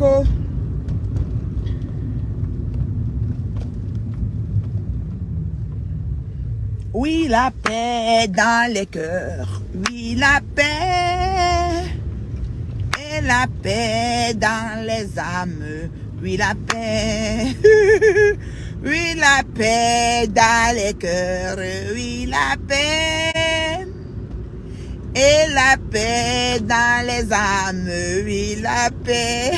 Coco. Oui, la paix dans les cœurs. Oui, la paix. Et la paix dans les âmes. Oui, la paix. Oui, la paix dans les cœurs. Oui, la paix. Et la paix dans les âmes. Oui, la paix.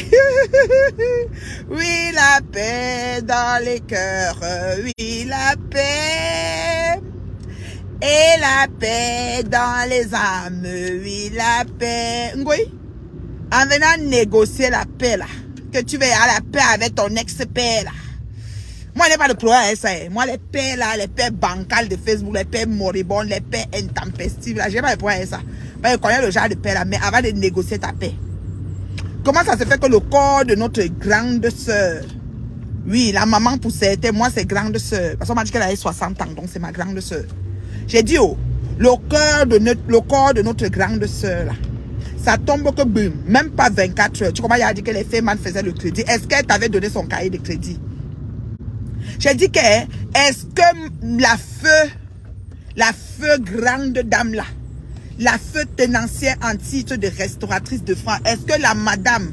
Oui, la paix dans les cœurs. Oui, la paix. Et la paix dans les âmes. Oui, la paix. Oui. En venant négocier la paix là. Que tu veux à la paix avec ton ex-père là. Moi, je n'ai pas de problème avec ça. Moi, les paix là, les paix bancales de Facebook, les paix moribondes, les paix intempestives là, je n'ai pas de problème avec ça. Je connais le genre de paix là, mais avant de négocier ta paix. Comment ça se fait que le corps de notre grande sœur, oui, la maman pour certains, moi c'est grande sœur, parce qu'on m'a dit qu'elle avait 60 ans, donc c'est ma grande sœur. J'ai dit, oh, le corps de notre grande sœur là, ça tombe que boum, même pas 24 heures. Tu comprends, il a dit que les femmes faisaient le crédit. Est-ce qu'elle t'avait donné son cahier de crédit? J'ai dit que, est-ce que la feu grande dame là, la feu tenancière en titre de restauratrice de France, est-ce que la madame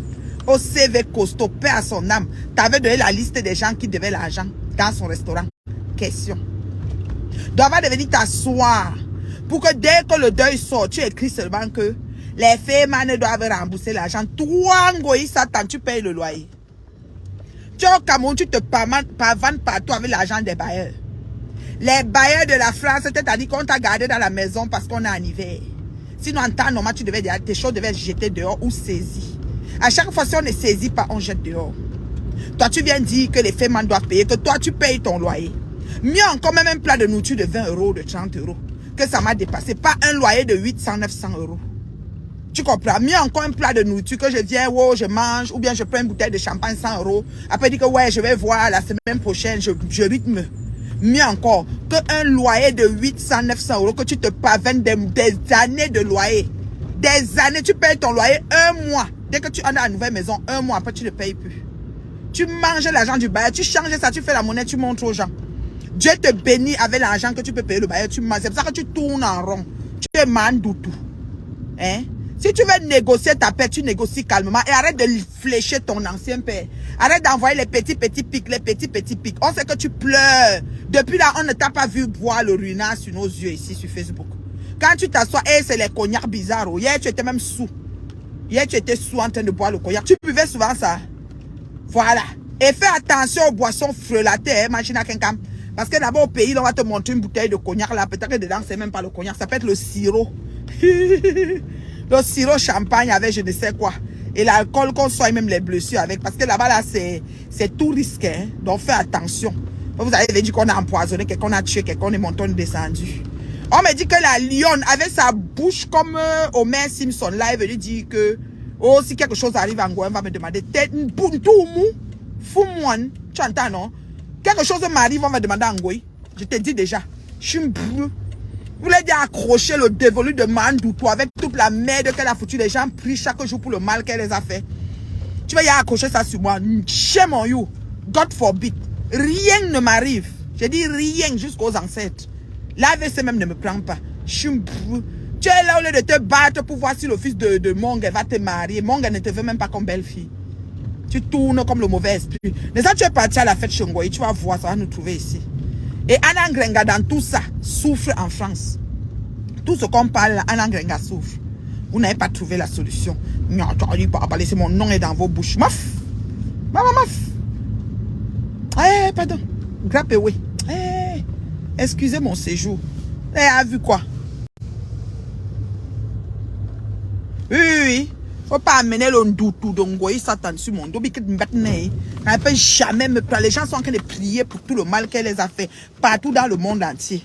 au CV costaud, paix à son âme, t'avait donné la liste des gens qui devaient l'argent dans son restaurant? Question. Donc, va devenir t'asseoir pour que dès que le deuil sort, tu écris seulement que les femmes doivent rembourser l'argent. Toi, Ngoï, Satan, tu payes le loyer. Tu es au Cameroun, tu te pavanes partout avec l'argent des bailleurs. Les bailleurs de la France, c'est-à-dire qu'on t'a gardé dans la maison parce qu'on est en hiver. Sinon, en temps normal, tes choses devaient être jetées dehors ou saisies. À chaque fois, si on ne saisit pas, on jette dehors. Toi, tu viens dire que les femmes doivent payer, que toi, tu payes ton loyer. Mieux encore, même un plat de nourriture de 20 euros, de 30 euros, que ça m'a dépassé. Pas un loyer de 800, 900 euros. Tu comprends? Mieux encore un plat de nourriture que je viens, oh, je mange, ou bien je prends une bouteille de champagne 100 euros. Après, dire que ouais, je vais voir la semaine prochaine, je rythme. Mieux encore, qu'un loyer de 800, 900 euros, que tu te pavanes des années de loyer. Des années, tu payes ton loyer un mois. Dès que tu as dans la nouvelle maison, un mois après, tu ne payes plus. Tu manges l'argent du bailleur, tu changes ça, tu fais la monnaie, tu montres aux gens. Dieu te bénit avec l'argent que tu peux payer le bailleur, tu manges. C'est pour ça que tu tournes en rond. Tu es mandoutou. Hein? Si tu veux négocier ta paix, tu négocies calmement et arrête de flécher ton ancien père. Arrête d'envoyer les petits pics, les petits pics. On sait que tu pleures. Depuis là, on ne t'a pas vu boire le ruinard sur nos yeux ici sur Facebook. Quand tu t'assois, c'est les cognacs bizarres. Hier, tu étais même sous. Hier, tu étais sous en train de boire le cognac. Tu buvais souvent ça. Voilà. Et fais attention aux boissons frelatées, machine à quelqu'un. Parce que d'abord au pays, on va te montrer une bouteille de cognac là. Peut-être que dedans, c'est même pas le cognac. Ça peut être le sirop. Le sirop champagne avec je ne sais quoi. Et l'alcool qu'on soit même les blessures avec. Parce que là-bas, là, c'est tout risqué. Hein? Donc, fais attention. Vous avez dit qu'on a empoisonné, qu'on a tué, qu'on est monté, on est descendu. On me dit que la lionne, avec sa bouche comme Homer Simpson, là, elle veut lui dire que oh, si quelque chose arrive en Goa, elle va me demander tête, tout mou, fou moine. Tu entends, non? Quelque chose m'arrive, on va demander en Goa. Je te dis déjà. Je suis brûlé. Vous voulez dire accrocher le dévolu de Mandoutou avec toute la merde qu'elle a foutu. Les gens prient chaque jour pour le mal qu'elle les a fait. Tu vas y accrocher ça sur moi. Shame on you. God forbid. Rien ne m'arrive. J'ai dit rien jusqu'aux ancêtres. L'AVC même ne me prend pas. Je suis brûlé. Tu es là au lieu de te battre pour voir si le fils de Mong va te marier. Mong ne te veut même pas comme belle-fille. Tu tournes comme le mauvais esprit. Mais ça, tu es parti à la fête Chongoy. Tu vas voir, ça va nous trouver ici. Et Anna Ngrenga, dans tout ça, souffre en France. Tout ce qu'on parle, Anna Ngrenga souffre. Vous n'avez pas trouvé la solution. Non, laissez mon nom est dans vos bouches. Maf! Maman, maf! Eh, pardon. Grappe, oui. Eh, excusez mon séjour. Eh, a vu quoi? Oui. Faut pas amener le ndoutou d'Ongoï Satan sur mon dos. Elle ne peut jamais me prendre. Les gens sont en train de prier pour tout le mal qu'elle les a fait partout dans le monde entier.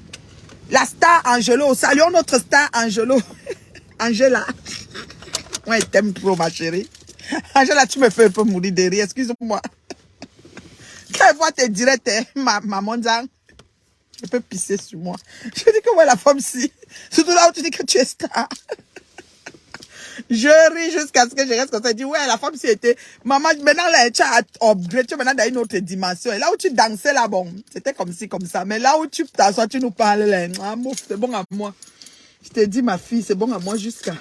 La star Angelo. Saluons notre star Angelo. Angela. Ouais, t'aimes trop ma chérie. Angela, tu me fais un peu mourir de rire. Excuse-moi. Quand elle voit tes directs, maman Zang, elle peut pisser sur moi. Je dis que ouais, la femme si. Surtout là où tu dis que tu es star. Je ris jusqu'à ce que je reste comme ça. Je dis, ouais, la femme, si était, maman, maintenant, là, tu as upgrade, tu es maintenant dans une autre dimension. Et là où tu dansais, là, bon, c'était comme ci, comme ça. Mais là où tu t'assois, tu nous parles, là, ah, mouf, c'est bon à moi. Je te dis, ma fille, c'est bon à moi jusqu'à.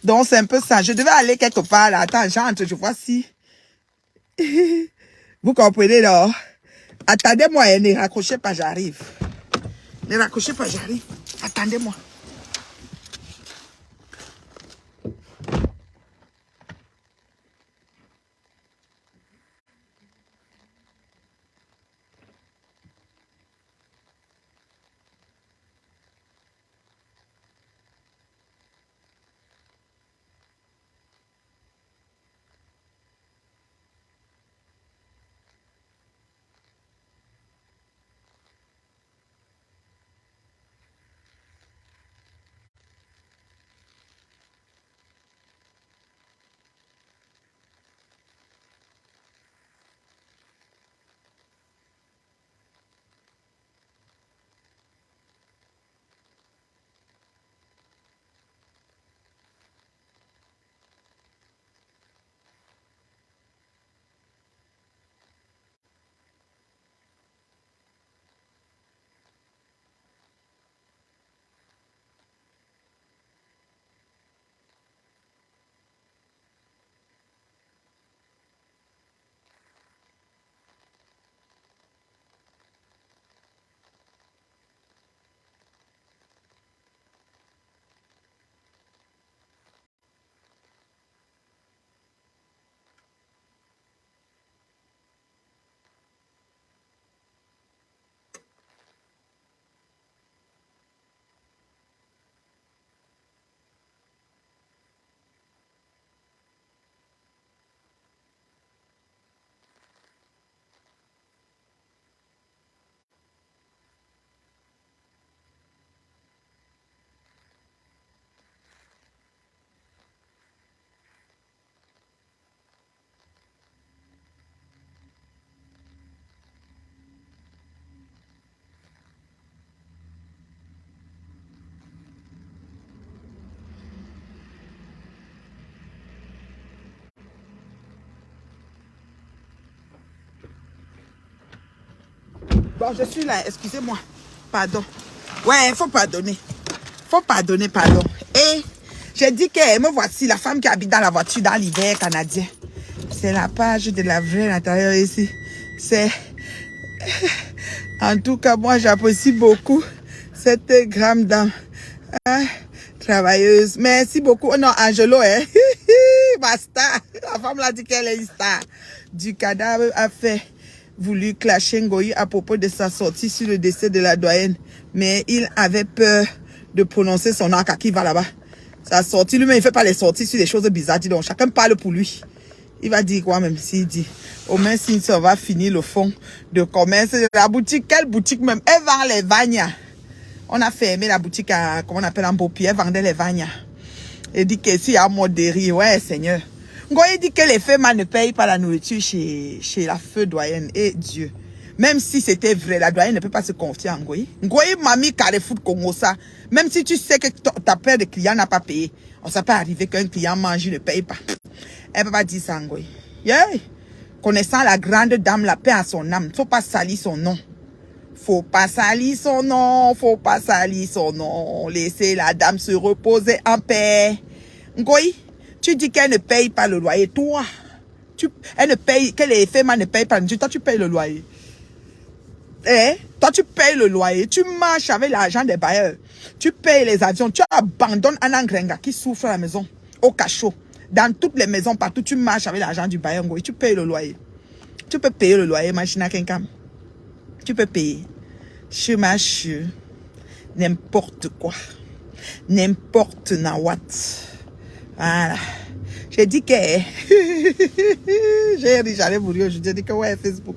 Donc, c'est un peu ça. Je devais aller quelque part, là. Attends, j'entre, je vois si. Vous comprenez, là? Attendez-moi, hein, ne raccrochez pas, j'arrive. Ne raccrochez pas, j'arrive. Attendez-moi. Bon, je suis là, excusez-moi. Pardon. Ouais, faut pardonner. Faut pardonner, pardon. Et j'ai dit que me voici, la femme qui habite dans la voiture dans l'hiver canadien. C'est la page de la vraie l'intérieur ici. C'est... En tout cas, moi, j'apprécie beaucoup cette grande dame. Hein, travailleuse. Merci beaucoup. Oh non, Angelo, hein. Basta. La femme l'a dit qu'elle est une star. Du cadavre a fait voulu clasher Ngoï à propos de sa sortie sur le décès de la doyenne. Mais il avait peur de prononcer son nom qui va là-bas. Sa sortie, lui-même, il fait pas les sorties sur des choses bizarres. Dis donc, chacun parle pour lui. Il va dire quoi même s'il dit. Au moins, si ça va finir le fond de commerce de la boutique. Quelle boutique même? Elle vend les vagnas. On a fermé la boutique à, comment on appelle, en Beaupied. Elle vendait les vagnas. Elle dit que s'il y a modéré, ouais, Seigneur. Ngoï dit que les femmes ne payent pas la nourriture chez la feu doyenne. Et Dieu. Même si c'était vrai, la doyenne ne peut pas se confier en Ngoï. Ngoï m'a mis Carrefour Congo ça. Même si tu sais que ta paire de clients n'a pas payé. On ne s'est pas arrivé qu'un client mange, il ne paye pas. Elle ne peut pas dire ça, Ngoï. Yeah. Connaissant la grande dame, la paix à son âme. Faut pas salir son nom. Faut pas salir son nom. Faut pas salir son nom. Laissez la dame se reposer en paix. Ngoï, tu dis qu'elle ne paye pas le loyer. Toi, elle ne paye, que les femmes ne payent pas. Toi, tu payes le loyer. Eh? Toi, tu payes le loyer. Tu marches avec l'argent des bailleurs. Tu payes les avions. Tu abandonnes un Angrenga qui souffre à la maison, au cachot. Dans toutes les maisons, partout, tu marches avec l'argent du bailleur. Et tu payes le loyer. Tu peux payer le loyer, machine à quelqu'un. Tu peux payer. Je marche. N'importe quoi. N'importe nawat. Voilà. J'ai dit que... J'allais mourir aujourd'hui. J'ai dit que ouais, Facebook.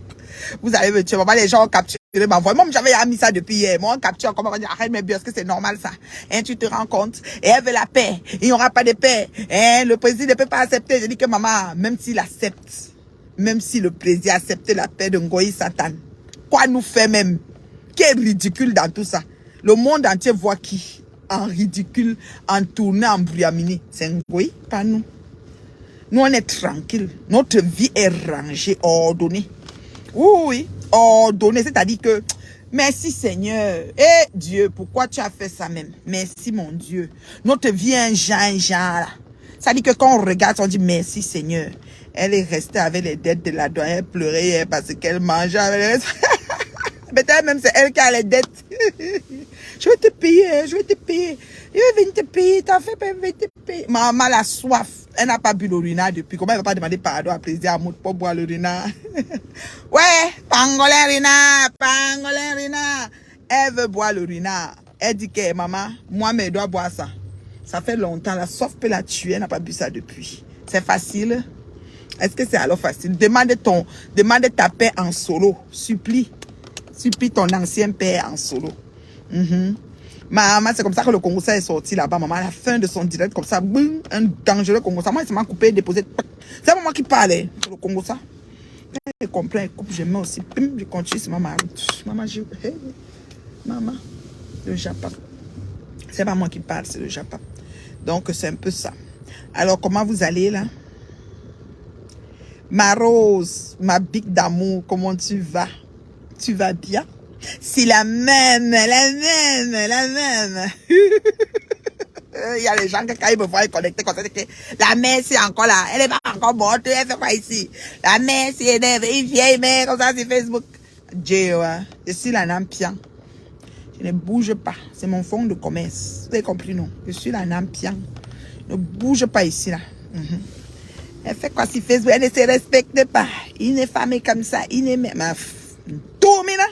Vous allez me tuer. Maman, les gens ont capturé ma voix. Moi, j'avais mis ça depuis hier. Moi, on capture. Comment on va dire, arrête mes biens, est-ce que c'est normal ça? Hein, tu te rends compte? Et elle veut la paix. Il n'y aura pas de paix. Hein, le président ne peut pas accepter. J'ai dit que maman, même s'il accepte, même si le président accepte la paix de Ngoï Satan, quoi nous fait même? Qui est ridicule dans tout ça? Le monde entier voit qui? en ridicule, en tournée, en brouillamini. C'est Ngoï, pas nous. Nous, on est tranquille. Notre vie est rangée, ordonnée. Oui, ordonnée. C'est-à-dire que, merci Seigneur. Eh Dieu, pourquoi tu as fait ça même? Merci mon Dieu. Notre vie est un genre là. C'est-à-dire que quand on regarde, on dit merci Seigneur. Elle est restée avec les dettes de la douane. Elle pleurait parce qu'elle mangeait avec les... Peut-être même c'est elle qui a les dettes. Je vais te payer, je vais te payer. Je vais venir te payer, t'as fait, je vais te payer. Maman a soif. Elle n'a pas bu l'urina depuis. Comment elle ne va pas demander pardon à plaisir à Mout pour boire l'urina? Ouais, pangolin rina, pangolin rina. Elle veut boire l'urina. Elle dit que maman, moi, mais elle doit boire ça. Ça fait longtemps, la soif peut la tuer. Elle n'a pas bu ça depuis. C'est facile. Est-ce que c'est alors facile? Demande ta paix en solo. Supplie ton ancien père en solo. Maman, c'est comme ça que le Congo est sorti là-bas. Maman, à la fin de son direct, comme ça, boum, un dangereux Congo. Moi, il s'est coupé, déposé. C'est moi qui parlais. Le Congo, ça. Je comprends, je coupe, je mets aussi. Je continue sur ma route. Maman, maman, le Japon. C'est pas moi qui parle, c'est le Japon. Donc, c'est un peu ça. Alors, comment vous allez là? Ma Rose, ma bique d'amour, comment tu vas? Tu vas bien? C'est la même. Il y a les gens qui, quand ils me voient connecter, comme ça, la mère, c'est encore là. Elle est pas encore morte. Elle fait quoi ici? La mère, c'est une vieille mère, comme ça, sur Facebook. Je suis la Nampian. Je ne bouge pas. C'est mon fonds de commerce. Vous avez compris, non? Je suis la Nampian. Ne bouge pas ici, là. Elle fait quoi sur Facebook? Elle ne se respecte pas. Une femme comme ça, une mère. Tout, mina.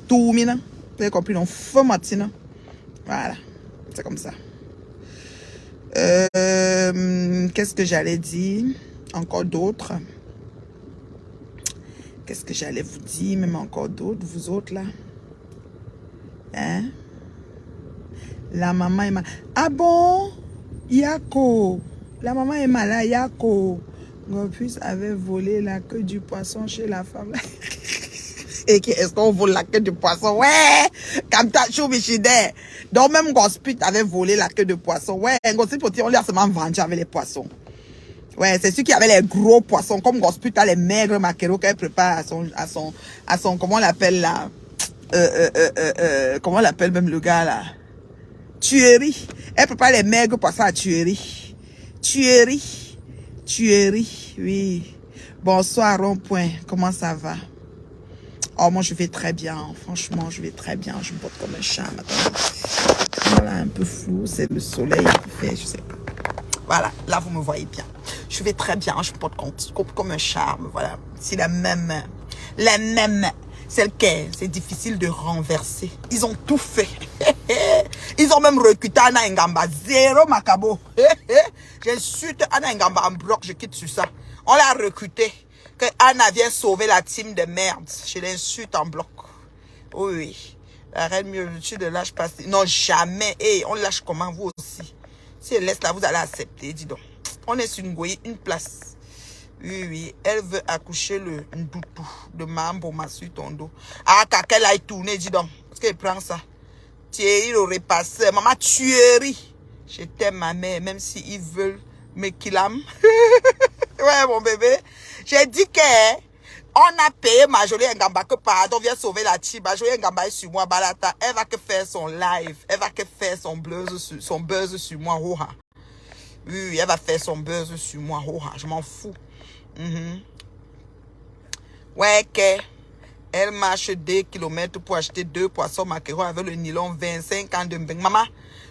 Tout, mina. Vous avez compris, non? Feu matin. Voilà. C'est comme ça. Qu'est-ce que j'allais dire? Encore d'autres. Qu'est-ce que j'allais vous dire? Même encore d'autres, vous autres, là. Hein? La maman est malade. Ah bon? Yako. La maman est malade, Yako. Gopus avait volé la queue du poisson chez la femme. Et est-ce qu'on vole la queue du poisson? Ouais! Comme ta choubichide. Donc même Gosput avait volé la queue de poisson. Ouais, Gosput, on lui a seulement vendu avec les poissons. Ouais, c'est celui qui avait les gros poissons. Comme Gosput a les maigres maquereaux qu'elle prépare à son, comment on l'appelle là? Comment on l'appelle même le gars là? Tuerie. Elle prépare les maigres poissons à tuerie. Tuerie, oui. Bonsoir, rond-point. Comment ça va? Oh, moi, je vais très bien. Franchement, je vais très bien. Je me porte comme un charme. Voilà, un peu flou. C'est le soleil qui fait, je sais pas. Voilà, là, vous me voyez bien. Je vais très bien. Je me porte comme un charme. Voilà. C'est la même. Celle qui c'est difficile de renverser. Ils ont tout fait. Ils ont même recruté Anna Ngamba. Zéro Macabo. J'insulte Anna Ngamba en bloc. Je quitte sur ça. On l'a recruté. Que Anna vient sauver la team de merde. Je l'insulte en bloc. Oui. La reine mieux, tu ne lâches pas. Non, jamais. Hey, on lâche comment vous aussi? Si elle laisse là, vous allez accepter. Dis donc. On est sur une place. Oui. Elle veut accoucher le ndoutou de Mambo sur ton dos. Ah, qu'elle aille tourner, dis donc. Est-ce qu'elle prend ça? Thierry le repasseur. Maman, tuerie. Je t'aime, ma mère, même s'ils veulent me killam. Ouais, mon bébé. J'ai dit que on a payé Marjorie Ngamba que pardon, vient sauver la team. Marjorie Ngamba est sur moi, Balata. Elle va que faire son live. Elle va que faire son buzz sur moi, hoha. Oui, elle va faire son buzz sur moi, hoha. Je m'en fous. Ouais, que elle marche 2 kilomètres pour acheter 2 poissons maquereaux avec le nylon 25 ans de mbeng. Maman,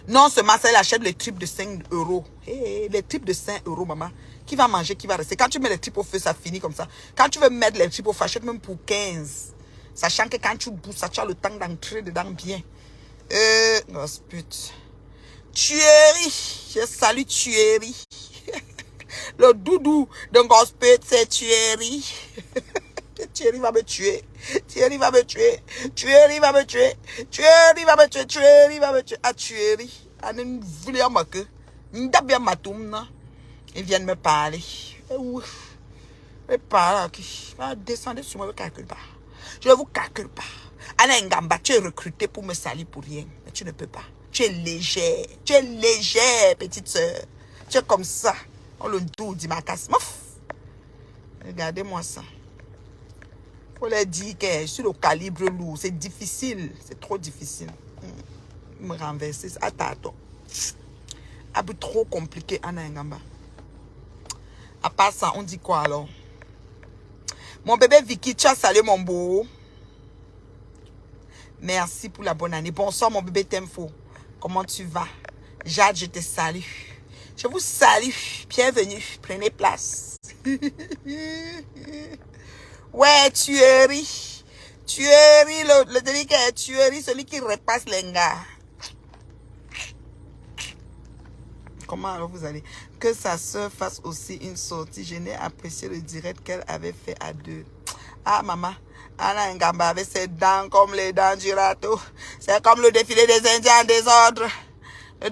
non seulement ça, elle achète les tripes de 5 euros. Hey, les tripes de 5 euros, maman. Qui va manger, qui va rester? Quand tu mets les tripes au feu, ça finit comme ça. Quand tu veux mettre les tripes au feu, achète même pour 15. Sachant que quand tu bouges, ça, tu as le temps d'entrer dedans bien. Gosput. Tuerie. Je salue Tuerie. Le doudou de Gosput, c'est Tuerie. Thierry va me tuer. Thierry va me tuer. Thierry va me tuer. Thierry va me tuer. Thierry va me tuer. Ah, Thierry. Anen voulait à ma queue. N'dabia matoum, na. Ils viennent me parler. Mais pas là. Descendez sur moi, ne calcule pas. Je ne vous calcule pas. Anna Ngamba, tu es recruté pour me salir pour rien. Mais tu ne peux pas. Tu es légère, petite soeur. Tu es comme ça. On le doux dit ma casse. Regardez-moi ça. Faut leur dire que je suis le calibre lourd. C'est difficile. C'est trop difficile. Me renverser. Attends. Abou trop compliqué, Anna Ngamba. À part ça, on dit quoi alors? Mon bébé Vicky, tu as salué mon beau. Merci pour la bonne année. Bonsoir mon bébé Temfo. Comment tu vas? Jade, je te salue. Je vous salue. Bienvenue. Prenez place. Ouais, tuerie. Tuerie, le délicat, tuerie, celui qui repasse les gars. Comment alors vous allez? Que sa soeur fasse aussi une sortie. Je n'ai apprécié le direct qu'elle avait fait à deux. Ah, maman. Anna Ngamba avec ses dents comme les dents du râteau. C'est comme le défilé des Indiens en désordre. Le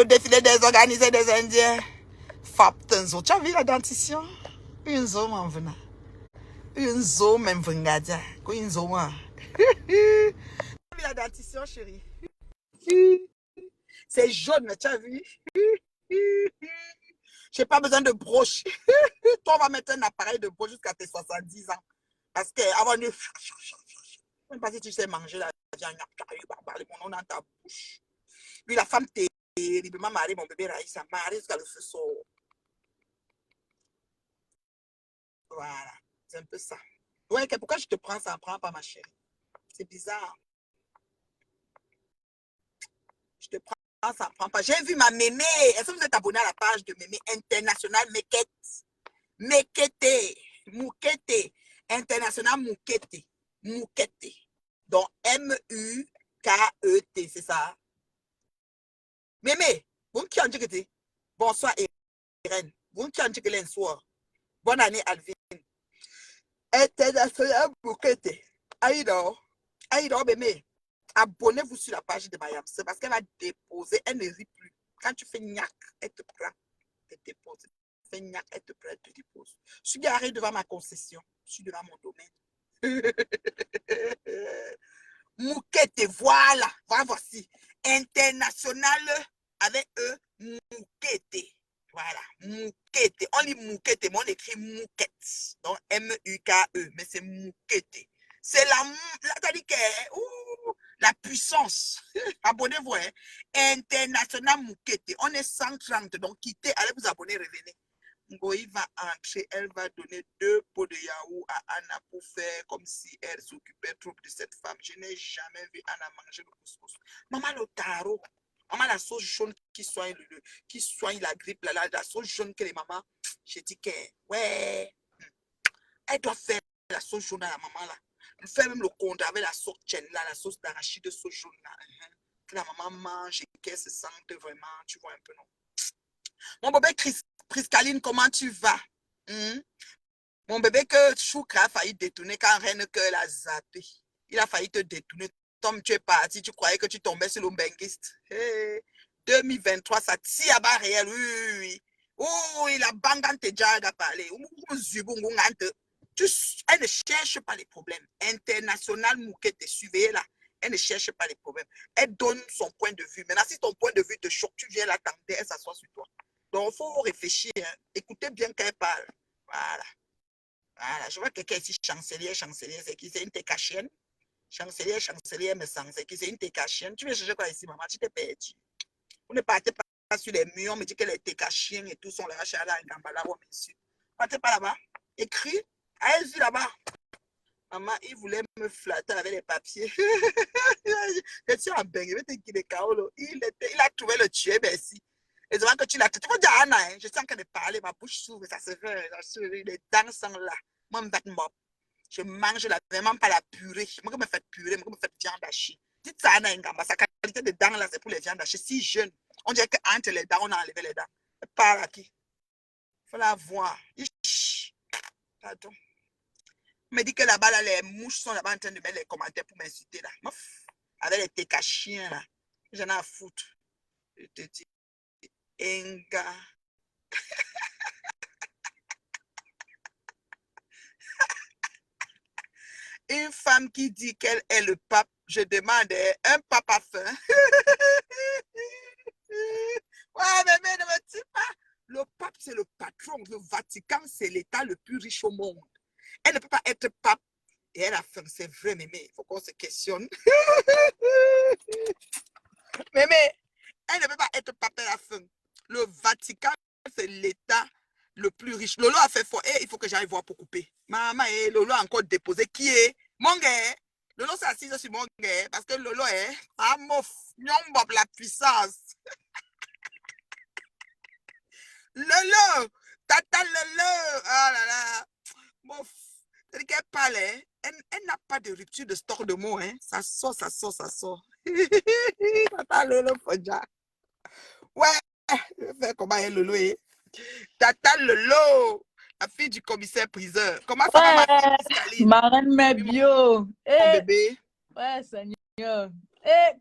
défilé désorganisé des Indiens. Faptenzo. Tu as vu la dentition? Une zone en venant. Une zone même venant. Une zone. Tu as vu la dentition, chérie? C'est jaune, mais tu as vu? J'ai pas besoin de broche. Toi, on va mettre un appareil de broche jusqu'à tes 70 ans. Parce que avant de... Même pas si tu sais manger la viande, parler mon nom dans ta bouche. Puis la femme terriblement mariée, mon bébé Raïssa, mariée jusqu'à le feu sort. Voilà, c'est un peu ça. Ouais, pourquoi je te prends ça? Prends pas ma chérie. C'est bizarre. Je te prends ça, prends pas. J'ai vu ma mémé. Est-ce que vous êtes abonné à la page de mémé international Mekete? Mekete. Moukete. International Moukete. Moukete. Donc M-U-K-E-T, c'est ça. Mémé, vous qui en dites? Bonsoir, Irène. Vous qui en dites le soir? Bonne année, Alvin. International Moukete. Aïdo, mémé. Abonnez-vous sur la page de Mayam. C'est parce qu'elle va déposer. Elle ne rit plus. Quand tu fais gnac, elle te prend. Elle te dépose. Fais gnac, elle te prend, elle te dépose. Je suis garé devant ma concession. Je suis devant mon domaine. Moukete, voilà. Voici. International avec eux, Moukete. Voilà. Moukete. On lit Moukete, mais on écrit Moukete. Donc M-U-K-E. Mais c'est Moukete. C'est la puissance. Abonnez-vous. Hein? International Moukete. On est 130. Donc quittez, allez vous abonner, revenez. Ngoï va entrer, elle va donner 2 pots de yaourt à Anna pour faire comme si elle s'occupait trop de cette femme. Je n'ai jamais vu Anna manger le couscous. Maman, le tarot. Maman, la sauce jaune qui soigne, la grippe, la sauce jaune que les mamans, j'ai dit que, ouais, elle doit faire la sauce jaune à la maman là. Elle fait même le compte avec la sauce chen là, la sauce d'arachide de sauce jaune là. Que la maman mange et qu'elle se sente vraiment, tu vois un peu, non? Mon bébé Priscaline, comment tu vas? Mon bébé que Choukra a failli détourner quand Reine Cœur l'a zappé. Il a failli te détourner. Tom, tu es parti, tu croyais que tu tombais sur l'ombenguiste. Hey, 2023, ça tire à bas réel, oui. Oh, il a bangante déjà à parler. Elle ne cherche pas les problèmes. International Moukete, suivez là. Elle ne cherche pas les problèmes. Elle donne son point de vue. Maintenant, si ton point de vue te choque, tu viens l'attendre, elle s'assoit sur toi. Donc, il faut réfléchir. Hein. Écoutez bien quand elle parle. Voilà. Voilà. Je vois quelqu'un ici, chancelier, c'est qui? C'est une técachienne. Chancelier, mais sans. C'est qui? C'est une técachienne. Tu veux chercher quoi ici, maman? Tu t'es perdu. Vous ne partez pas sur les murs. On me dit que les técachiennes et tout sont là. Chala, Ngambala, monsieur. Partez pas là-bas. Écris. Allez-y là-bas. Maman, il voulait me flatter avec les papiers. Je suis en bain. Il a trouvé le tuer, merci. Et c'est vrai que tu l'as. Tu peux dire Anna, hein? Je suis en train de parler, ma bouche s'ouvre, ça se fait. Les dents sont là. Moi, je mange vraiment pas la purée. Moi, je me fais purée, moi, je me fais viande hachée. Dites ça, Anna Ngamba. Sa qualité de dents là, c'est pour les viandes hachées. Si jeune, on dirait qu'entre les dents, on a enlevé les dents. Elle parle à qui? Il faut la voir. Pardon. On me dit que là-bas, là, les mouches sont là-bas en train de mettre les commentaires pour m'insulter là. Avec les técachiens là. J'en ai à foutre. Je te dis. Enga. Une femme qui dit qu'elle est le pape, je demande un pape à faim. mais ne me dis pas. Le pape, c'est le patron. Le Vatican, c'est l'État le plus riche au monde. Elle ne peut pas être pape. Et elle a faim. C'est vrai, mémé. Il faut qu'on se questionne. Mémé, elle ne peut pas être pape. Elle a faim. Le Vatican, c'est l'État le plus riche. Lolo a fait fort. Il faut que j'aille voir pour couper. Maman, Lolo a encore déposé. Qui est? Mon gars. Lolo s'est assise sur mon gars. Parce que Lolo est. Ah, mon Nyombob, la puissance. Lolo. Tata Lolo. Oh là là. Bon, c'est qu'elle parle. Elle n'a pas de rupture de stock de mots. Hein. Ça sort, ça sort, ça sort. Tata Lolo, Fodja. Ouais. Je vais faire comment elle, Lolo est. Tata Lolo, la fille du commissaire priseur. Comment ça va, ma fille Piscaline? Marraine Mebio. Mon bébé. Ouais, Seigneur.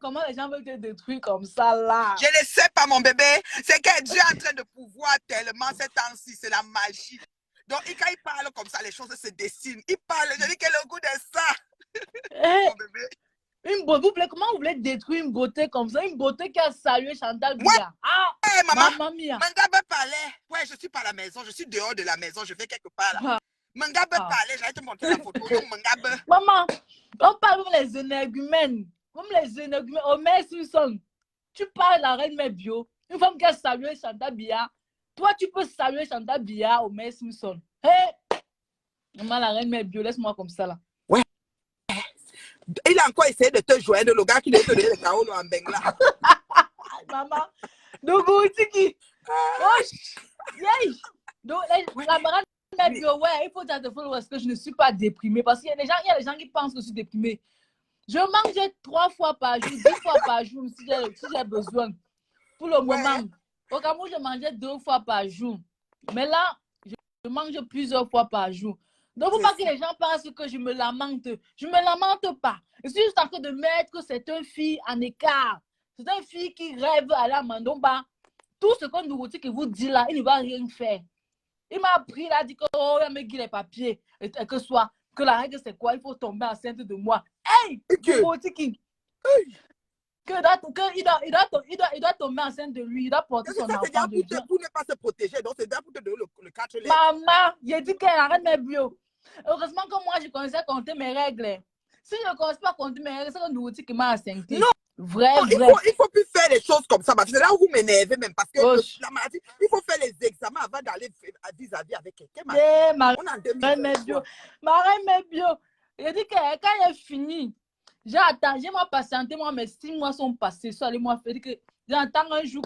Comment les gens veulent te détruire comme ça, là? Je ne sais pas, mon bébé. C'est que Dieu est en train de pouvoir tellement ces temps-ci. C'est la magie. Donc, quand il parle comme ça, les choses se dessinent. Il parle, je dis que le goût de ça. Mon bébé. Comment vous voulez détruire une beauté comme ça? Une beauté qui a salué Chantal Biya. Ouais. Ah, Hey, maman. Mamma mia. Mangabe parlait. Ouais, je suis pas à la maison. Je suis dehors de la maison. Je vais quelque part là. Ah. Mangabe parlait. J'allais te montrer la photo. Mangabe. Maman, on parle comme les énergumènes. Comme les énergumènes. Omer Simpson. Tu parles la reine Mebio. Une femme qui a salué Chantal Biya. Toi, tu peux saluer Chantal Biya, Omer Simpson. Hé! Maman, la reine Mebio, laisse-moi comme ça là. Ouais. Il a encore essayé de te joindre, le gars qui lui a donné le chaos en Bengla. Maman, donc, Tiki. Donc, la marade m'a dit, ouais, il faut dire parce que je ne suis pas déprimée. Parce qu'il y a des gens qui pensent que je suis déprimée. Je mange 3 fois par jour, 10 fois par jour, si j'ai besoin. Pour le moment. Au Cameroun, je mangeais 2 fois par jour. Mais là, je mange plusieurs fois par jour. Donc, il ne faut pas que les gens pensent que je me lamente. Je ne me lamente pas. Je suis juste en train de mettre cette fille en écart. C'est une fille qui rêve à la Mandomba. Tout ce que nous qui vous dit là, il ne va rien faire. Il m'a appris là, dit que oh, il a mis les papiers. Et que soit, que la règle c'est quoi? Il faut tomber enceinte de moi. Hey! Tiki! Il doit tomber enceinte de lui. Il doit porter son enfant. C'est pour ne pas se protéger. Donc, c'est pour te donner le 4 lettres. Maman, il dit qu'elle arrête mes bio. Heureusement que moi, je connaissais compter mes règles. Si je ne connais pas compter mes règles, c'est que nous qui m'a enceinte. Non! Vrai. Il faut plus faire les choses comme ça. C'est là où vous m'énervez même. Parce que la maladie, il faut faire les examens avant d'aller vis-à-vis avec quelqu'un. On est en 2023. Marraine Mebio. Il dit que quand il est fini, j'ai moi patienté, moi, mes 6 mois sont passés. Soit les mois fait que j'entends un jour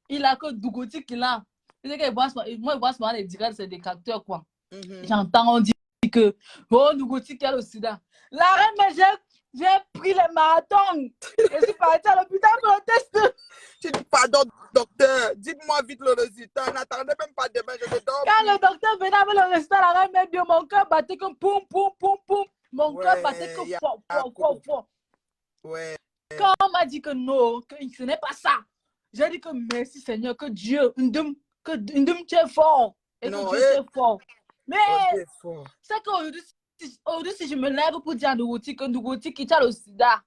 qu'il a que Dougoti qu'il a. Il dit que moi, il voit souvent les directs, c'est des capteurs, quoi. J'entends, on dit que, oh, Dougoti qui a le sida. La reine, mais j'ai pris les marathons. Je suis partie à l'hôpital pour le test. Tu dis, pardon, docteur, dites-moi vite le résultat. N'attendez même pas demain, je te donne. Quand le docteur venait avec le résultat, la reine Mebio, mon cœur battait comme poum, poum, poum, poum. Mon cœur battait comme fort. Ouais. Quand on m'a dit que non, que ce n'est pas ça, j'ai dit que merci Seigneur, que Dieu, que tu es fort. Et que Dieu est fort. Mais c'est qu'aujourd'hui, si je me lève pour dire à Nougoti que Nougoti qui a le sida,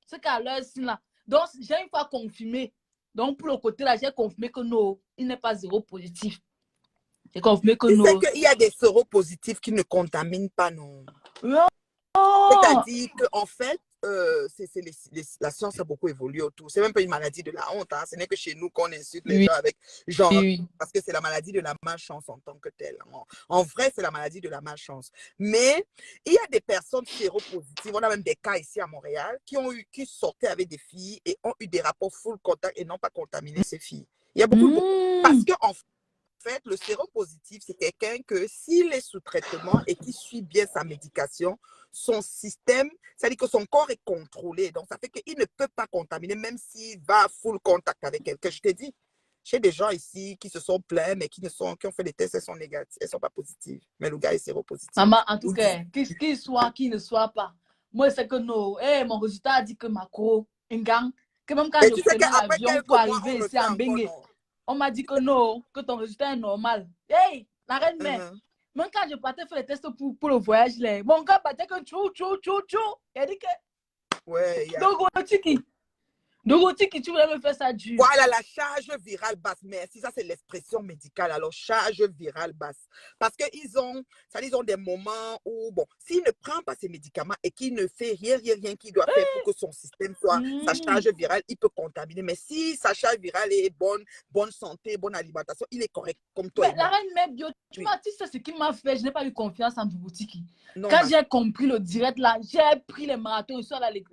c'est qu'à l'heure là. Donc, j'ai une fois confirmé. Donc, pour le côté là, j'ai confirmé que non, il n'est pas zéro positif. J'ai confirmé que non. C'est qu'il y a des séropositifs qui ne contaminent pas, non. Non. C'est-à-dire qu'en fait, la science a beaucoup évolué autour. C'est même pas une maladie de la honte. Hein. Ce n'est que chez nous qu'on insulte les gens avec genre, parce que c'est la maladie de la malchance en tant que telle. En vrai, c'est la maladie de la malchance. Mais il y a des personnes séropositives. On a même des cas ici à Montréal qui sortaient avec des filles et ont eu des rapports full contact et n'ont pas contaminé ces filles. Il y a beaucoup parce qu'en fait, le séropositif, c'est quelqu'un que s'il est sous traitement et qui suit bien sa médication, son système, c'est-à-dire que son corps est contrôlé. Donc, ça fait qu'il ne peut pas contaminer, même s'il va full contact avec quelqu'un. Je t'ai dit, j'ai des gens ici qui se sont plaints, mais qui ont fait des tests, elles sont négatives, elles ne sont pas positives. Mais le gars est séropositif. Maman, en tout cas, qu'il soit, qu'il ne soit pas. Moi, c'est que non. Mon résultat a dit que macro, une gang, que même quand je prenais l'avion pour arriver ici en Bengue, on m'a dit que non, que ton résultat est normal. Hey, la reine mère. Même quand je partais faire les tests pour le voyage, là, mon gars battait que tchou. Il a dit que. Ouais, donc, Tiki. Dorothy, qui tu voulais me faire ça dur. Voilà, la charge virale basse. Merci, ça c'est l'expression médicale. Alors, charge virale basse. Parce qu'ils ont, ils ont des moments où, bon, s'il ne prend pas ses médicaments et qu'il ne fait rien qu'il doit faire pour que son système soit, sa charge virale, il peut contaminer. Mais si sa charge virale est bonne santé, bonne alimentation, il est correct comme toi. Mais la reine mère bio, tu m'as dit, c'est ce qui m'a fait. Je n'ai pas eu confiance en Dorothy. Non, quand j'ai compris le direct là, j'ai pris les marathons, je suis allée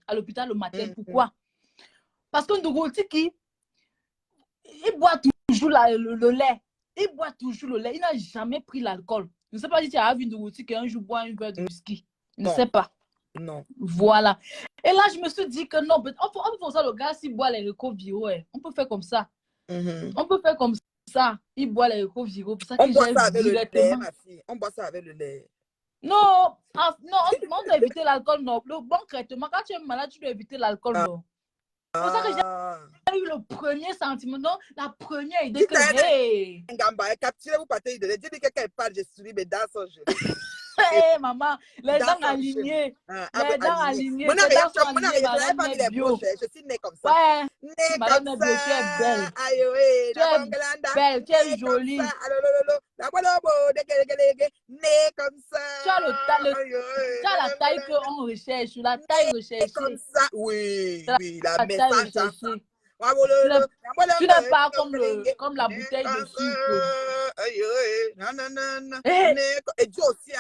à l'hôpital le matin. Pourquoi? Parce que Dorothy, il boit toujours le lait. Il boit toujours le lait. Il n'a jamais pris l'alcool. Je ne sais pas si tu as vu Dorothy qui un jour boit un verre de whisky. Je ne sais pas. Non. Voilà. Et là, je me suis dit que non, on peut faire ça, le gars, s'il boit les rétro-viraux, on peut faire comme ça. On peut faire comme ça. Il boit les rétro-viraux. On boit ça avec le lait, ma fille. On boit ça avec le lait. Non, on doit éviter l'alcool, non. Le bon traitement, quand tu es malade, tu dois éviter l'alcool, non. C'est pour ça que j'ai eu le premier sentiment, non, la première idée que j'ai. Capturez-vous par tes idées. Dis que quelqu'un parle, je suis mes dents sont gelées. Hé, maman, les dents alignées. Les dents alignées. Mon arrière, je suis née comme ça. Ouais. Née comme ça. Tu es belle. Aïe, oui. Tu es belle, tu es jolie. Née comme ça. Tu as la taille qu'on recherche, la taille recherchée. Comme ça. Oui, la taille recherchée. Tu n'es pas comme la bouteille de sucre. Et Dieu aussi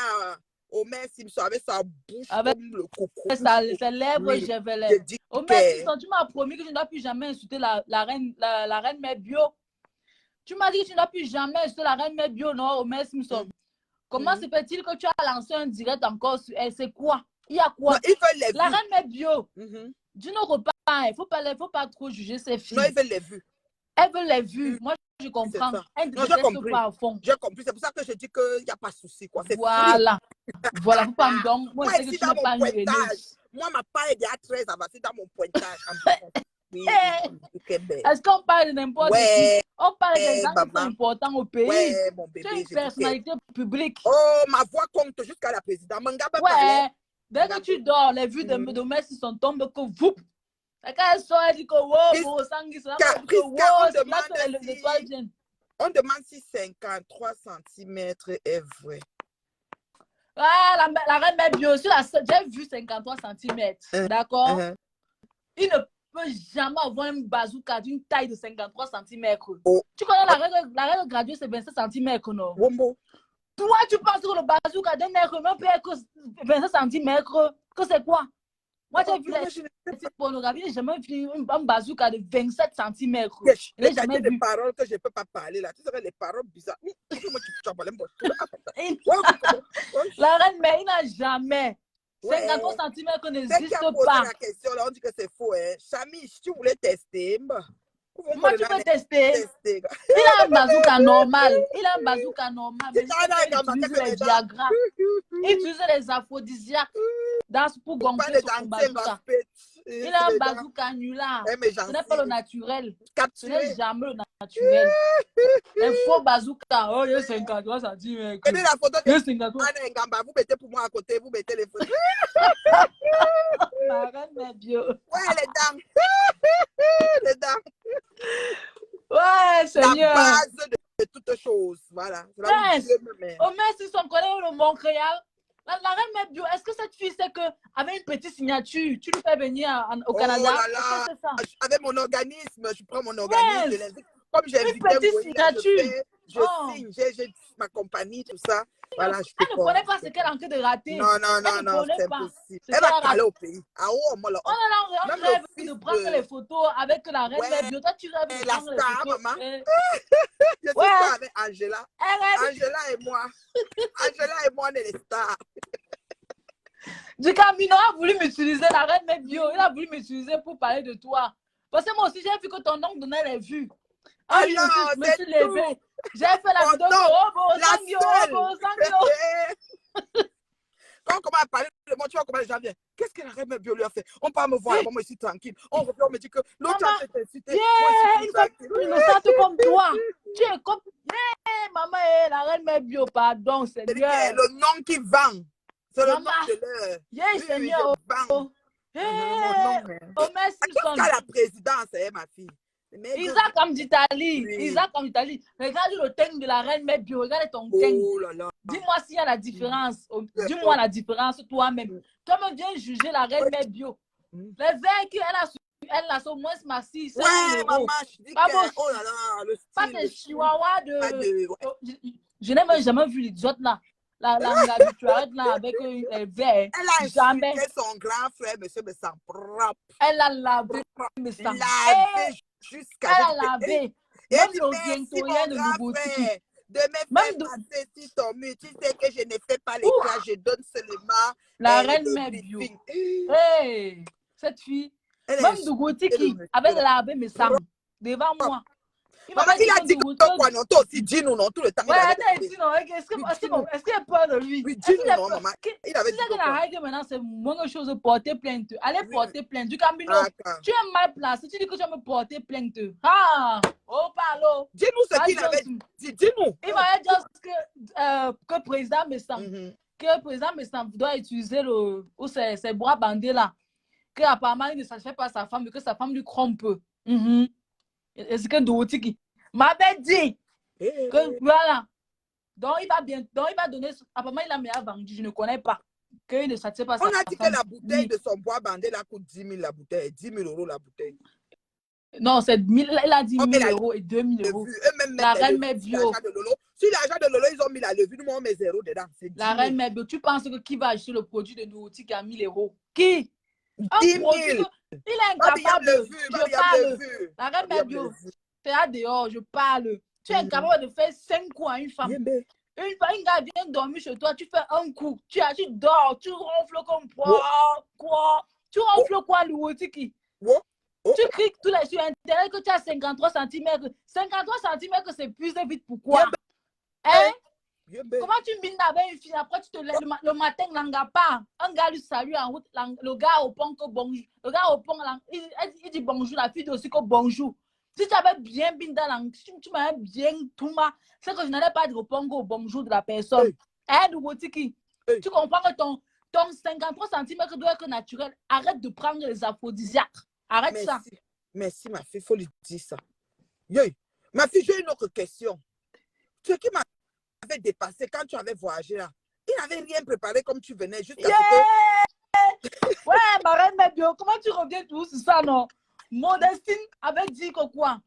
Omer Simpson avec sa bouche comme le coco. Ses lèvres, j'avais. Omer Simpson, tu m'as promis que je ne dois plus jamais insulter la reine mère bio. Tu m'as dit que tu ne dois plus jamais insulter la reine mère bio, non, Omer Simpson. Comment se fait-il que tu as lancé un direct encore sur elle? C'est quoi? Il y a quoi? Non, la reine mère bio. Du nos repas, il ne faut pas trop juger ses filles. Non, ils veulent les vues. Elles veulent les vues. Moi, je comprends. Elles ne se compris. Pas à fond. J'ai compris. C'est pour ça que je dis qu'il n'y a pas de souci. Voilà. Voilà. Faut pas me donner. Moi, je sais que tu n'es pas une haineuse. Moi, ma part est déjà très avancée dans mon pointage. Oui, est-ce qu'on parle de n'importe qui? On parle des gens qui sont importants au pays. Ouais, mon bébé. Tu es une personnalité publique. Oh, ma voix compte jusqu'à la présidente. Ouais. Dès que tu dors, les vues de Messi sont tombées que vous. Quand elles sont, elles disent que wow, on demande si 53 cm est vrai. Ah, la reine mère bio, j'ai vu 53 cm. D'accord? Il ne peut jamais avoir un bazooka d'une taille de 53 cm. Oh. Tu connais la règle graduée, c'est 27 cm, non? Wombo. Toi, tu penses que le bazooka d'un mètre ne peut être que 27 cm? Que c'est quoi? Moi, j'ai vu les sites pornographiques, j'ai jamais vu un bazooka de 27 cm. J'ai jamais des paroles que je ne peux pas parler là. Tu sais, les paroles bizarres. La reine, mais il n'a jamais. 53 cm qu'on n'existe pas. La question, là, on dit que c'est faux. Hein. Chami, si tu voulais tester, moi, tu peux tester. Il a un bazooka normal. Il a un bazooka normal. Mais il utilise les diagrammes. Il utilise les aphrodisiaques pour gonfler son bazooka. Il a un bazooka nulard. Ce n'est pas le naturel. Ce n'est jamais le naturel. Un faux bazooka. Oh, il y a 53 cm. Et la photo que vous mettez pour moi à côté, vous mettez les photos. Arrête mes vieux. Ouais, les dames. Les dames. Ouais, Seigneur. La base de toutes choses. Voilà. Au moins, si on connaît le Montréal, la reine mère bio, est-ce que cette fille sait qu'avec une petite signature, tu lui fais venir au Canada? Oh là là. Que ça? Avec mon organisme, je prends mon organisme, je l'invite. Comme j'ai invité je signe, j'ai ma compagnie, tout ça. Voilà, elle ne connaît pas ce qu'elle est en train de rater. Non, c'est impossible. Elle va aller au pays. On rêve de prendre les photos avec la reine mère bio. Toi, tu rêves de prendre les photos. Maman. Je suis pas avec Angela. Angela et moi, on est les stars. Du Camino a voulu m'utiliser, la reine mère bio. Il a voulu m'utiliser pour parler de toi. Parce que moi aussi, j'ai vu que ton oncle donnait les vues. Ah oui, je me suis levée. J'ai fait la vidéo Quand on commence à parler de moi, tu vois comment les gens viennent. Qu'est-ce que la reine bio lui a fait? On peut me voir, moi ici tranquille. On revient, on me dit que l'autre a été incité. Une femme innocente comme toi. Tu es comme... maman, la reine bio, pardon, Seigneur. Le nom qui vend. C'est le nom de l'heure. Seigneur. Non, mais. Homer Simpson. Jusqu'à la présidence, ma fille. Isaac comme d'Italie. Oui. Isaac comme d'Italie. Regarde le thème de la reine Mère Bio. Regarde ton thème. Oh là là. Dis-moi s'il y a la différence. Dis-moi la différence toi-même. Toi-même viens juger la reine Mère Bio. Les verres elle a au moins massif. Ouais, maman, je dis que, oh là là, le style. Pas des chihuahuas de... Ouais. Je n'ai même jamais vu l'idiote là. La habituelle là avec les verres. Elle a jamais. insulté son grand frère, monsieur me sent propre. Elle a lavé, me sent. Lavé jusqu'à... Elle a lavé. Et Même dit, le merci mon bientôt de grand nouveau frère de me faire passer sur ton mur. Tu sais que je ne fais pas les cas, je donne seulement la reine Mère Bio. Hey, cette fille, même Dougotiki, avec lavé mes sangs devant moi. Il a dit que quoi, non, toi aussi, dis-nous, non, tout le temps. Ouais, attends, dis non, est-ce qu'il a peur de lui? Oui, dis-nous, non, maman. Il avait dit que la règle maintenant, c'est moins de choses de porter plainte. Allez porter plainte. Du Cambino, tu es mal placé, tu dis que tu vas me porter plainte. Ah, oh, parlo. Dis-nous ce qu'il avait dit, dis-nous. Il m'a dit que le président me semble, que le président me semble doit utiliser ses bras bandés là. Que apparemment, il ne satisfait pas sa femme, que sa femme lui trompe. Est-ce que Doutiki m'avait dit que voilà. Donc il va donner. Apparemment, il a mis à vendre. Je ne connais pas. Qu'il ne satisfait pas sa femme. On a dit que la bouteille de son bois bandé là coûte 10 000 la bouteille. 10 000 € la bouteille. Non, c'est 1000. Il a dit 1 000 € et 2 000 €. La reine Mère Bio. Sur l'argent de Lolo, ils ont mis la levure. Nous, on met 0 dedans. La reine Mère Bio. Tu penses que qui va acheter le produit de Doutiki à 1 000 €? Qui? 10 000. Il est incapable. Je parle. La reine Mère Bio. C'est là dehors, je parle. Tu es incapable de faire 5 coups à une femme. Une fois, un gars vient dormir chez toi, tu fais un coup. Tu dors, tu ronfles comme quoi? Tu ronfles quoi, Louotiki? Tu cries tous les sur Internet que tu as 53 cm. 53 cm, c'est plus vite. Pourquoi? Hein? Comment tu mines avec une fille, après tu te lèves le matin, pas. Un gars lui salue en route, le gars au pont que bonjour. Le gars au pont, il dit bonjour, la fille dit aussi que bonjour. Si tu avais bien dans la... Si tu m'avais bien tout ma... C'est que je n'allais pas répondre au bonjour de la personne. Tu comprends que ton 53 cm doit être naturel. Arrête de prendre les aphrodisiaques. Arrête ça. Merci, ma fille. Il faut lui dire ça. Yoy. Ma fille, j'ai une autre question. Ce qui m'avait dépassé quand tu avais voyagé là, il n'avait rien préparé comme tu venais jusqu'à ce que... Ouais, ma reine Mère Bio, comment tu reviens tout sur ça, non? Modestine avait dit que quoi?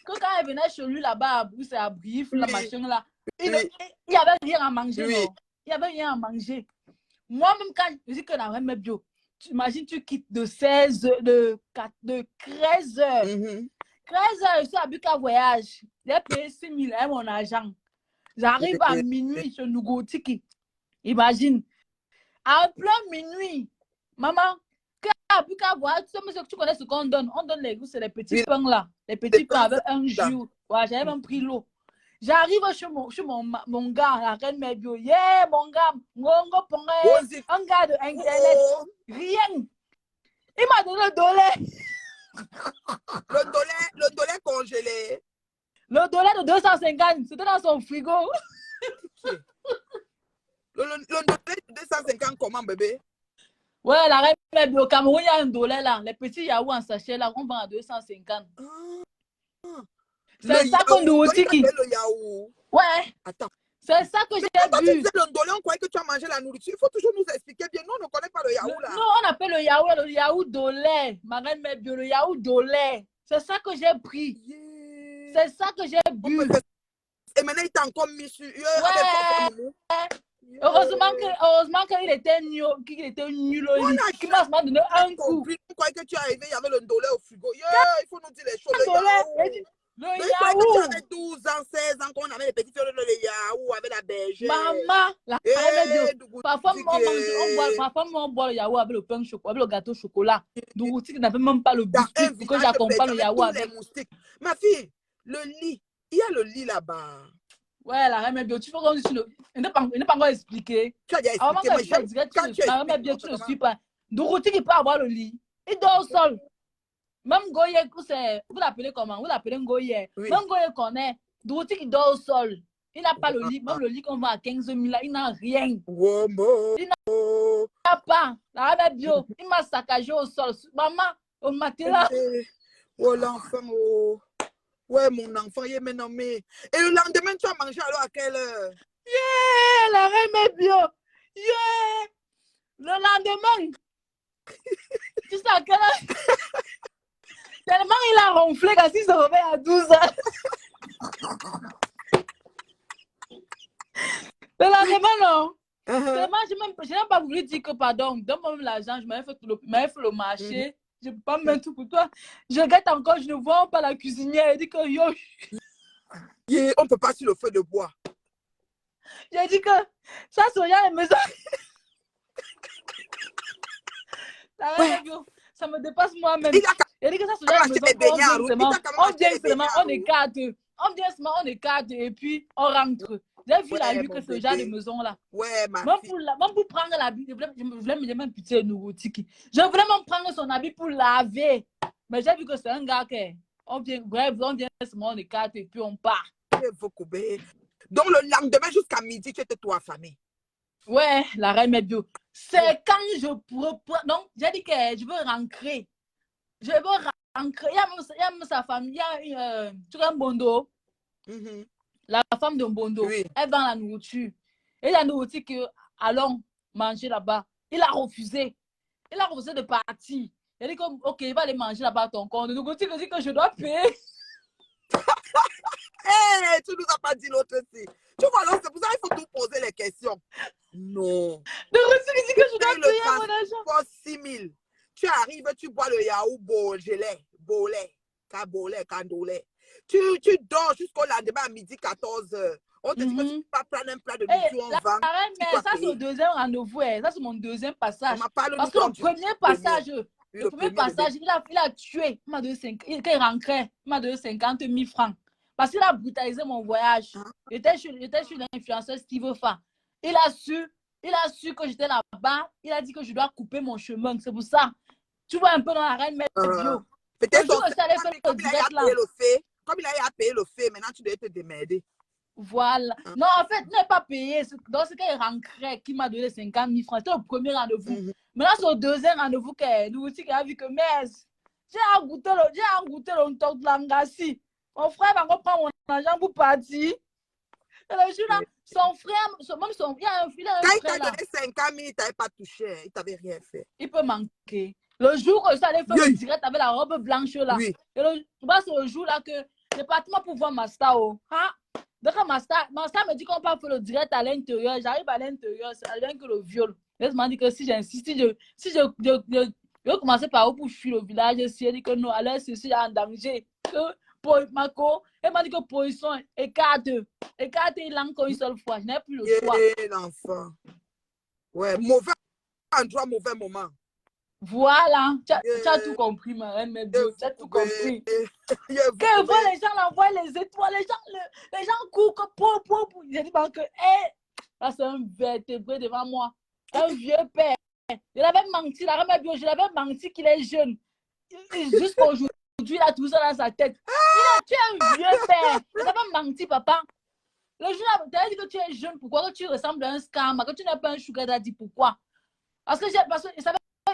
Que quand elle venait chez lui là-bas à Bruxelles, à Brief, la machin là, il n'y avait rien à manger, non? Il n'y avait rien à manger. Moi-même, quand je dis que la reine Mère Bio, tu imagines, tu quittes de 13 heures. 13 heures, je suis à Buka Voyage. J'ai payé 6 000 mon argent. J'arrive à minuit chez Nougotiki. Imagine. À plein minuit, maman, tu connais ce qu'on donne. On donne les petits pains là. Les petits pains avec un jus. Ouais, j'avais même pris l'eau. J'arrive chez mon gars, la reine Mère Bio. Yeah, mon gars. Un gars de Internet. Rien. Il m'a donné le dollar. Le dollar congelé. Le dollar de 250. C'était dans son frigo. Le dollar de 250 comment, bébé? Ouais, la reine Mère Bio, au Cameroun, il y a un dollar là. Les petits yaourts en sachet là, on vend à 250. C'est ça qu'on nous dit. Ouais. Attends. C'est ça que j'ai vu. Le dollar, on croyait que tu as mangé la nourriture. Il faut toujours nous expliquer bien. Nous, on ne connaît pas le yaourt là. Non, on appelle le yaourt dollar. Ma reine Mère Bio, le yaourt dollar. C'est ça que j'ai pris. C'est ça que j'ai bu. Et maintenant, il t'a encore mis sur... Heureusement qu'il était nul. Qu'il m'a donné un coup. On croyait que tu es arrivé, il y avait le dollar au frigo. Il faut nous dire les choses. Le yaourt. Tu avais 12 ans, 16 ans, quand on avait les petits filles, le yaourt avec la bergère. Maman, la parfois, on boit le yaourt avec le pain chocolat, avec le gâteau chocolat. Donc, tu n'avais même pas le biscuit pour que j'accompagne le yaourt avec. Ma fille, le lit, il y a le lit là-bas. Ouais, la reine Mère Bio, tu faut qu'on dise il n'est pas encore expliqué. Tu as déjà expliqué, la reine Mère Bio, tu ne suis pas. Dorouti qui peut avoir le lit. Il dort au sol. Même Goye, vous l'appelez comment? Vous l'appelez Goye. Même Goye connaît. Dorouti qui dort au sol. Il n'a pas le lit. Même le lit qu'on vend à 15 000, là, il n'a rien. Il n'a pas. La reine bio, il m'a saccagé au sol. Maman, au matelas. Oh, l'enfant, oh. Ouais, mon enfant, il est maintenant nommé. Et le lendemain, tu as mangé alors à quelle heure? Yeah, la reine bio. Yeah. Le lendemain, tu sais à quelle heure? Tellement il a ronflé quand il se réveille à 12 heures. Le lendemain, non. Tellement, je n'ai pas voulu dire que pardon, donne-moi l'argent, je m'avais fait le marché. Je ne peux pas me mettre tout pour toi. Je regarde encore, je ne vois pas la cuisinière. Elle dit que yo. On ne peut pas sur le feu de bois. J'ai dit que ça, c'est rien à la maison. Ça me dépasse moi-même. Il a dit que ça, c'est rien à la maison. On vient seulement, on écarte. On vient seulement, on écarte et puis on rentre. J'ai vu la vue que ce genre de maison-là. Ouais, ma même pour prendre l'habit, je voulais me demander pitié nourotique. Je voulais même prendre son habit pour laver. Mais j'ai vu que c'est un gars qui. On vient seulement, on écarte et puis on part. Donc le lendemain jusqu'à midi, tu étais toi affamé. Ouais, la reine bio. C'est quand je pourrais. Donc, j'ai dit que je veux rentrer. Je veux rentrer. Il y a même sa famille. Il y a tu vois un bondo. La femme de Bondo. Oui. Elle vend la nourriture. Et la nourriture que allons manger là-bas. Il a refusé. Il a refusé de partir. Il a dit que, ok, il va aller manger là-bas à ton compte. Le nourriture dit que je dois payer. Hey, tu nous as pas dit l'autre aussi. Tu vois, alors c'est pour ça qu'il faut tout poser les questions. Non. Le nourriture dit que je dois payer mon argent. 6 000. Tu arrives, tu bois le yaourt bolet, candolé. Tu dors jusqu'au lendemain à midi 14h. On te dit que tu ne peux pas prendre un plat de nourriture, on vend. Mais ça, c'est le deuxième rendez-vous. Ça, c'est mon deuxième passage. Parce que le premier passage, il a tué. Il m'a donné 50 000 francs. Parce qu'il a brutalisé mon voyage. J'étais chez l'influenceur Steve Fa. Il a su que j'étais là-bas. Il a dit que je dois couper mon chemin. C'est pour ça. Tu vois un peu dans la reine bio. Peut-être comme il a payé le fait, maintenant tu dois te démerder. Voilà. Non, en fait, il n'a pas payé. Donc, c'est qu'il rentrait, qui m'a donné 50 000 francs. C'était le premier rendez-vous. Maintenant, c'est le deuxième rendez-vous qu'il a vu que, mais j'ai goûté le toc de l'angassi. Mon frère va reprendre mon argent pour partir. Et le jour là, son frère, même son il a un frère. Quand il t'a donné 50 000, il ne t'avait pas touché. Il ne t'avait rien fait. Il peut manquer. Le jour que ça allait faire le direct avec la robe blanche là. Oui. Et c'est le jour là que le département pour voir ma star. Donc, ma star me dit qu'on peut faire le direct à l'intérieur. J'arrive à l'intérieur, c'est rien que le viol. Elle m'a dit que si j'insiste, si je vais commencer par où pour fuir le village, si elle dit que non, alors c'est si en danger. Pour Mako, elle m'a dit que position écarte, il l'a encore une seule fois. Je n'ai plus le choix. L'enfant. Ouais, mauvais endroit, mauvais moment. Voilà, tu as tout compris, ma reine, mais tu as tout compris. Quand je vois les gens envoient les étoiles, les gens courent pour. J'ai dit que, là, c'est un vertébré devant moi. Un vieux père. Je l'avais menti, la reine bio, je l'avais menti qu'il est jeune. Jusqu'aujourd'hui, il a tout ça dans sa tête. Tu es un vieux père. Je l'avais menti, papa. Le jour là, tu as dit que tu es jeune, pourquoi que tu ressembles à un scam, que tu n'es pas un sugar daddy, pourquoi? Parce que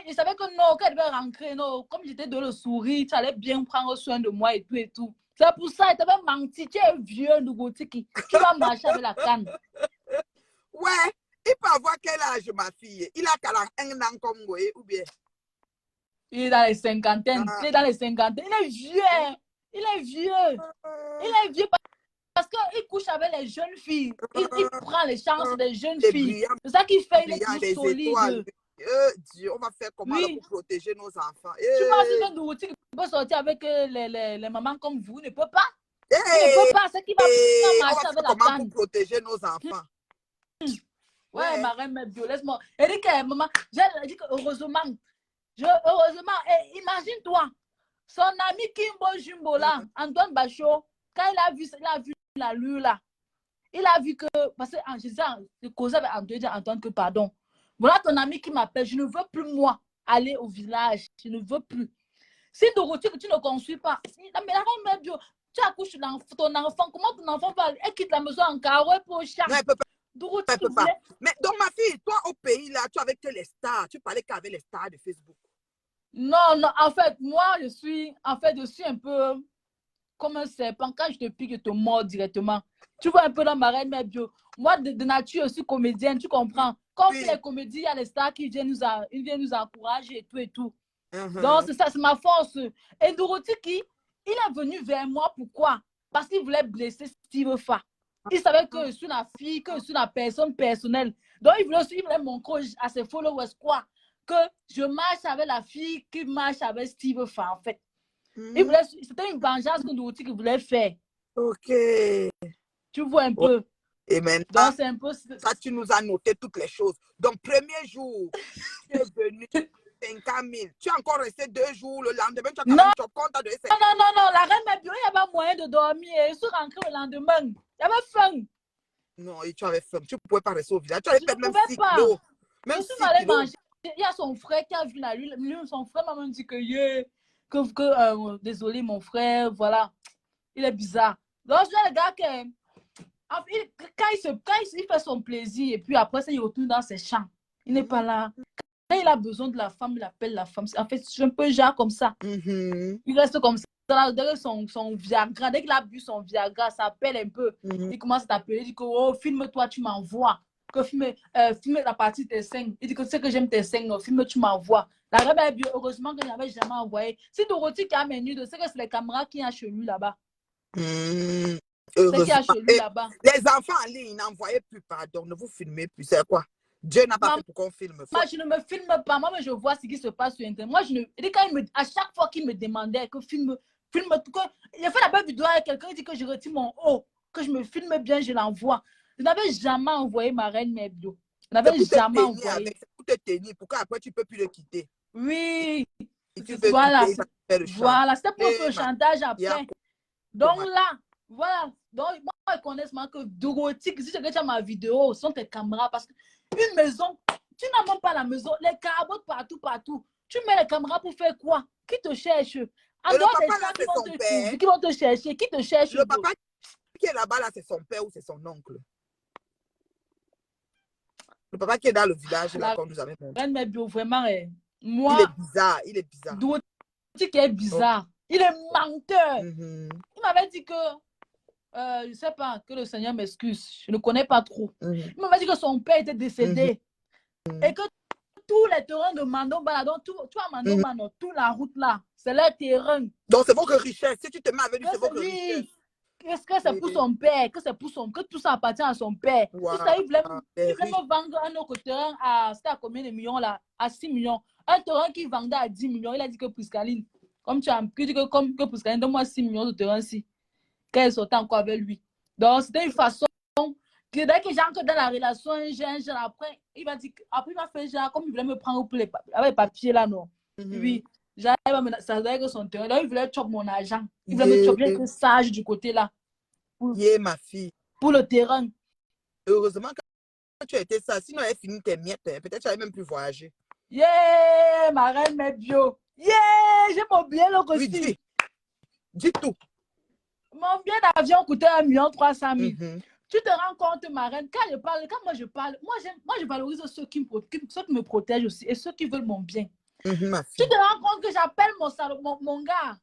il savait que non, qu'elle devait rentrer, non. Comme j'étais de le sourire, tu allais bien prendre soin de moi et tout et tout. C'est pour ça, il t'avait menti. Tu es vieux, Nougotiki. Tu vas marcher avec la canne. Ouais, il peut avoir quel âge, ma fille? Il a 41 ans comme moi, ou bien? Il est dans les cinquantaines. Il est dans les cinquantaines. Il est vieux. Il est vieux. Il est vieux parce qu'il couche avec les jeunes filles. Il prend les chances des jeunes filles. C'est ça qu'il fait. Il est plus solide. Dieu, on va faire comment pour protéger nos enfants? Tu penses que nous peut sortir avec les mamans comme vous? Ne peut pas. Il ne peut pas. C'est qui va marcher avec la canne. Comment pour protéger nos enfants? Ouais, ma reine, Bio, laisse-moi. Elle dit que maman, j'ai dit que heureusement, imagine-toi, son ami Kimbo Jumbo là, Antoine Bachot, quand il a vu la lue là, il a vu que, parce que je causais avec Antoine que pardon. Voilà ton ami qui m'appelle. Je ne veux plus, moi, aller au village. Je ne veux plus. Si Dorothée, que tu ne construis pas. Mais la reine bio, Tu accouches ton enfant. Comment ton enfant va... Elle quitte la maison en carreau pour chat. Non, elle peut pas. Dorothy Elle peut pas. voulait... Mais donc, ma fille, toi, au pays, là, tu avais que les stars. Tu parlais qu'avec les stars de Facebook. Non, non, en fait, moi, je suis un peu comme un serpent. Quand je te pique, je te mords directement. Tu vois un peu dans ma reine, mais bio. Moi, de nature, je suis comédienne, tu comprends. Quand on Oui. fait les comédies, il y a les stars qui viennent nous encourager et tout et tout. Uh-huh. Donc, c'est ça, c'est ma force. Et Dorothy, il est venu vers moi, pourquoi? Parce qu'il voulait blesser Steve Fa. Il savait que je suis la fille, que je suis la personne personnelle. Donc, il voulait montrer à ses followers quoi? Que je marche avec la fille qui marche avec Steve Fa, en fait. C'était une vengeance que Dorothy voulait faire. Ok. Tu vois un peu. Et maintenant, donc, c'est un peu... ça, tu nous as noté toutes les choses. Donc, premier jour, tu es venu 50 000. Tu es encore resté 2 jours. Le lendemain, tu as quand même compte à 2 Non, non, non, non. La reine m'a dit, il n'y avait pas moyen de dormir. Je suis rentrée le lendemain. Il y avait faim. Non, et tu avais faim. Tu ne pouvais pas rester au village. Tu avais peut-être même 6 pas. kilos. Même je suis 6 allée kilos. manger. Il y a son frère qui a vu la lune. Son frère m'a même dit que, désolé, mon frère, voilà. Il est bizarre. Donc, je dis le gars que, quand il fait son plaisir, et puis après ça, il retourne dans ses champs. Il n'est pas là. Quand il a besoin de la femme, il appelle la femme. En fait, je suis un peu genre comme ça. Il reste comme ça. Dès son Viagra, dès qu'il a bu son Viagra, ça appelle un peu. Il commence à t'appeler. Il dit que, oh, filme-toi, tu m'envoies. Que filme la partie de tes seins. Il dit que tu sais que j'aime tes seins, filme, tu m'envoies. La reine, heureusement que je n'avais jamais envoyé. Si Dorothy qui a mené, c'est que c'est les caméras qui a chez lui là-bas. C'est qui a chez lui là-bas. Les enfants en ligne n'envoyaient plus, pardon, ne vous filmez plus. C'est quoi? Dieu n'a pas fait pour qu'on filme. Moi, je ne me filme pas. Moi, mais je vois ce qui se passe sur Internet. Moi, à chaque fois qu'il me demandait que filme tout. Il a fait la belle vidéo avec quelqu'un qui dit que je retire mon haut, que je me filme bien, je l'envoie. Je n'avais jamais envoyé ma reine Mebio. Je n'avais jamais envoyé. C'est pour te tenir, pour qu'après tu ne peux plus le quitter. Oui. Voilà. Voilà, c'était pour le chantage après. Donc là, voilà. Donc, moi, je connais que Dorothy, si tu regardes ma vidéo, ce sont tes caméras. Parce qu'une maison, tu n'as même pas la maison, les carottes partout. Tu mets les caméras pour faire quoi? Qui te cherche? En dehors des gens qui vont te chercher, qui te cherche? Le papa qui est là-bas, là, c'est son père ou c'est son oncle? Le papa qui est dans le village, là, qu'on nous avait montré. Vraiment, moi, il est bizarre. Dorothy qui est bizarre. Il est menteur. Il m'avait dit que, je ne sais pas, que le Seigneur m'excuse. Je ne connais pas trop. Il m'avait dit que son père était décédé. Et que tous les terrains de Mando Baladon, tu vois Mando Baladon, toute la route là, c'est leur terrain. Donc c'est votre richesse. Si tu te mets avec lui, c'est votre richesse. Est-ce que c'est pour son père, que tout ça appartient à son père? Wow. Tout ça, il voulait me vendre un autre terrain c'était à combien de millions là? À 6 millions. Un terrain qui vendait à 10 millions, il a dit que Priscaline, comme tu as dit que Priscaline, donne-moi 6 millions de terrain ici. Qu'elle sortait encore avec lui. Donc c'était une façon que dès que j'entre dans la relation, après, il m'a dit, après il m'a fait genre, comme il voulait me prendre pour avec les papiers là, non? Oui. Ça veut dire que son terrain, là, il voulait choper mon argent. Il voulait me choper que sage du côté là. Ma fille. Pour le terrain. Heureusement que tu as été ça. Sinon, elle finit tes miettes. Peut-être que tu n'avais même plus voyager. Ma reine Mebio. J'ai mon billet là aussi. Oui, dis tout. Mon billet d'avion coûtait 1,3 million. Tu te rends compte, ma reine, quand moi je parle, moi je valorise ceux qui me protègent aussi et ceux qui veulent mon bien. Tu te rends compte que j'appelle mon gars,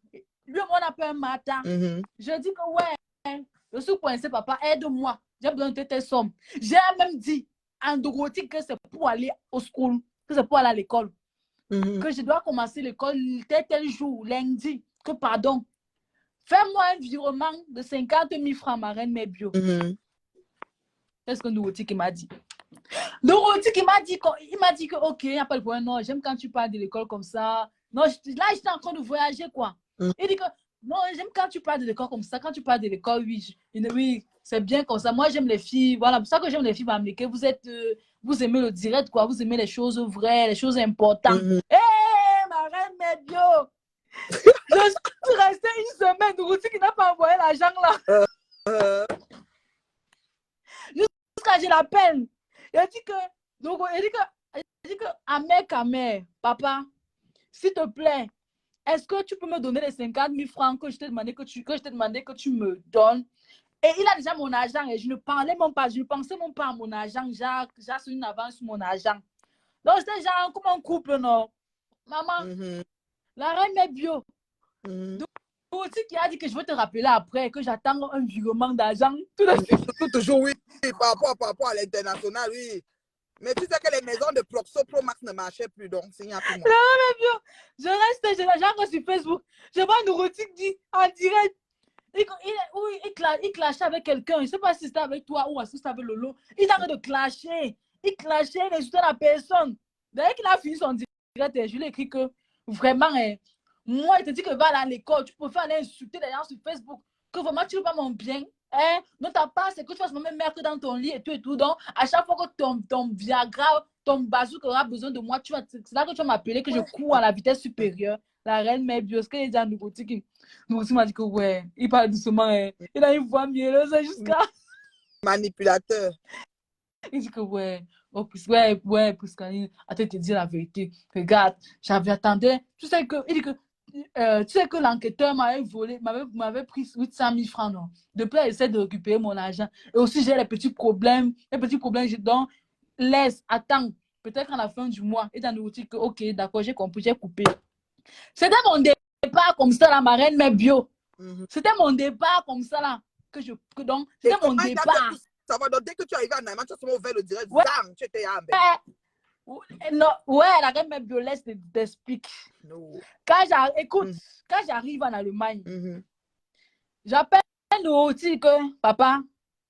lui on appelle un matin. Je dis que ouais, je suis coincé, papa, aide-moi, j'ai besoin de tes sommes. J'ai même dit en Dorothy que c'est pour aller au school, que c'est pour aller à l'école, que je dois commencer l'école tel jour, lundi, que pardon, fais-moi un virement de 50 000 francs, ma reine Mebio. C'est ce que Dorothy qui m'a dit. Dorothy qui m'a dit, il m'a dit que ok, il n'y a pas de problème, non, j'aime quand tu parles de l'école comme ça. Non, là, j'étais en train de voyager, quoi. Il dit que non, j'aime quand tu parles de l'école comme ça. Quand tu parles de l'école, oui, c'est bien comme ça. Moi, j'aime les filles. Voilà, pour ça que j'aime les filles américaines. Vous aimez le direct, quoi. Vous aimez les choses vraies, les choses importantes. Ma reine Mebio. Je suis restée une semaine. Dorothy qui n'a pas envoyé l'argent, là. Jusqu'à je l'appelle. Il dit que, Amère, papa, s'il te plaît, est-ce que tu peux me donner les 50 000 francs que je t'ai demandé que tu me donnes? Et il a déjà mon argent et je ne parlais même pas, je ne pensais même pas à mon argent. J'ai une avance sur mon argent. Donc, c'était genre comme un couple, non? Maman, la reine est bio. Donc, qui a dit que je vais te rappeler après, que j'attends un virement d'argent. Toujours, oui. Par rapport à l'international, oui. Mais tu sais que les maisons de Proxo Pro Max ne marchaient plus, donc c'est rien pour moi. La reine est bio. Je reste, j'entre sur Facebook. Je vois Nourotique dit en direct. Il clashait avec quelqu'un. Je ne sais pas si c'était avec toi ou si c'était avec Lolo. Il arrête de clasher. Il clashait, il insultait la personne. Dès qu'il a fini son direct, je lui ai écrit que vraiment, moi, il te dit que va aller à l'école. Tu peux faire aller insulter les gens sur Facebook. Que vraiment, tu ne veux pas mon bien. Non, ta part, c'est que tu fasses même mère que dans ton lit et tout et tout. Donc, à chaque fois que ton Viagra, ton bazooka aura besoin de moi, c'est là que tu vas m'appeler, que je cours à la vitesse supérieure. La reine mère bio, ce qu'il est déjà nouveau. Nous aussi, m'a dit que ouais, il parle doucement, il a une voix mielleuse jusqu'à. Manipulateur. Il dit que ouais, Priscaline, attends, te dire la vérité. Regarde, j'avais attendu. Tu sais que l'enquêteur m'avait pris 800 000 francs, non? Depuis, il essaie de récupérer mon argent. Et aussi, j'ai les petits problèmes, donc, attends, peut-être à la fin du mois. Et dans nous dit que, ok, d'accord, j'ai compris, j'ai coupé. C'était mon départ comme ça, la marraine, mais bio. C'était mon départ comme ça, là. Donc, c'était mon départ. Ça va, donc dès que tu arrives à Naïma, tu as seulement ouvert le direct, ouais. Zam, tu étais à non, ouais, la reine mère bio, laisse t'explique. Écoute, quand j'arrive en Allemagne, j'appelle le dit que, papa,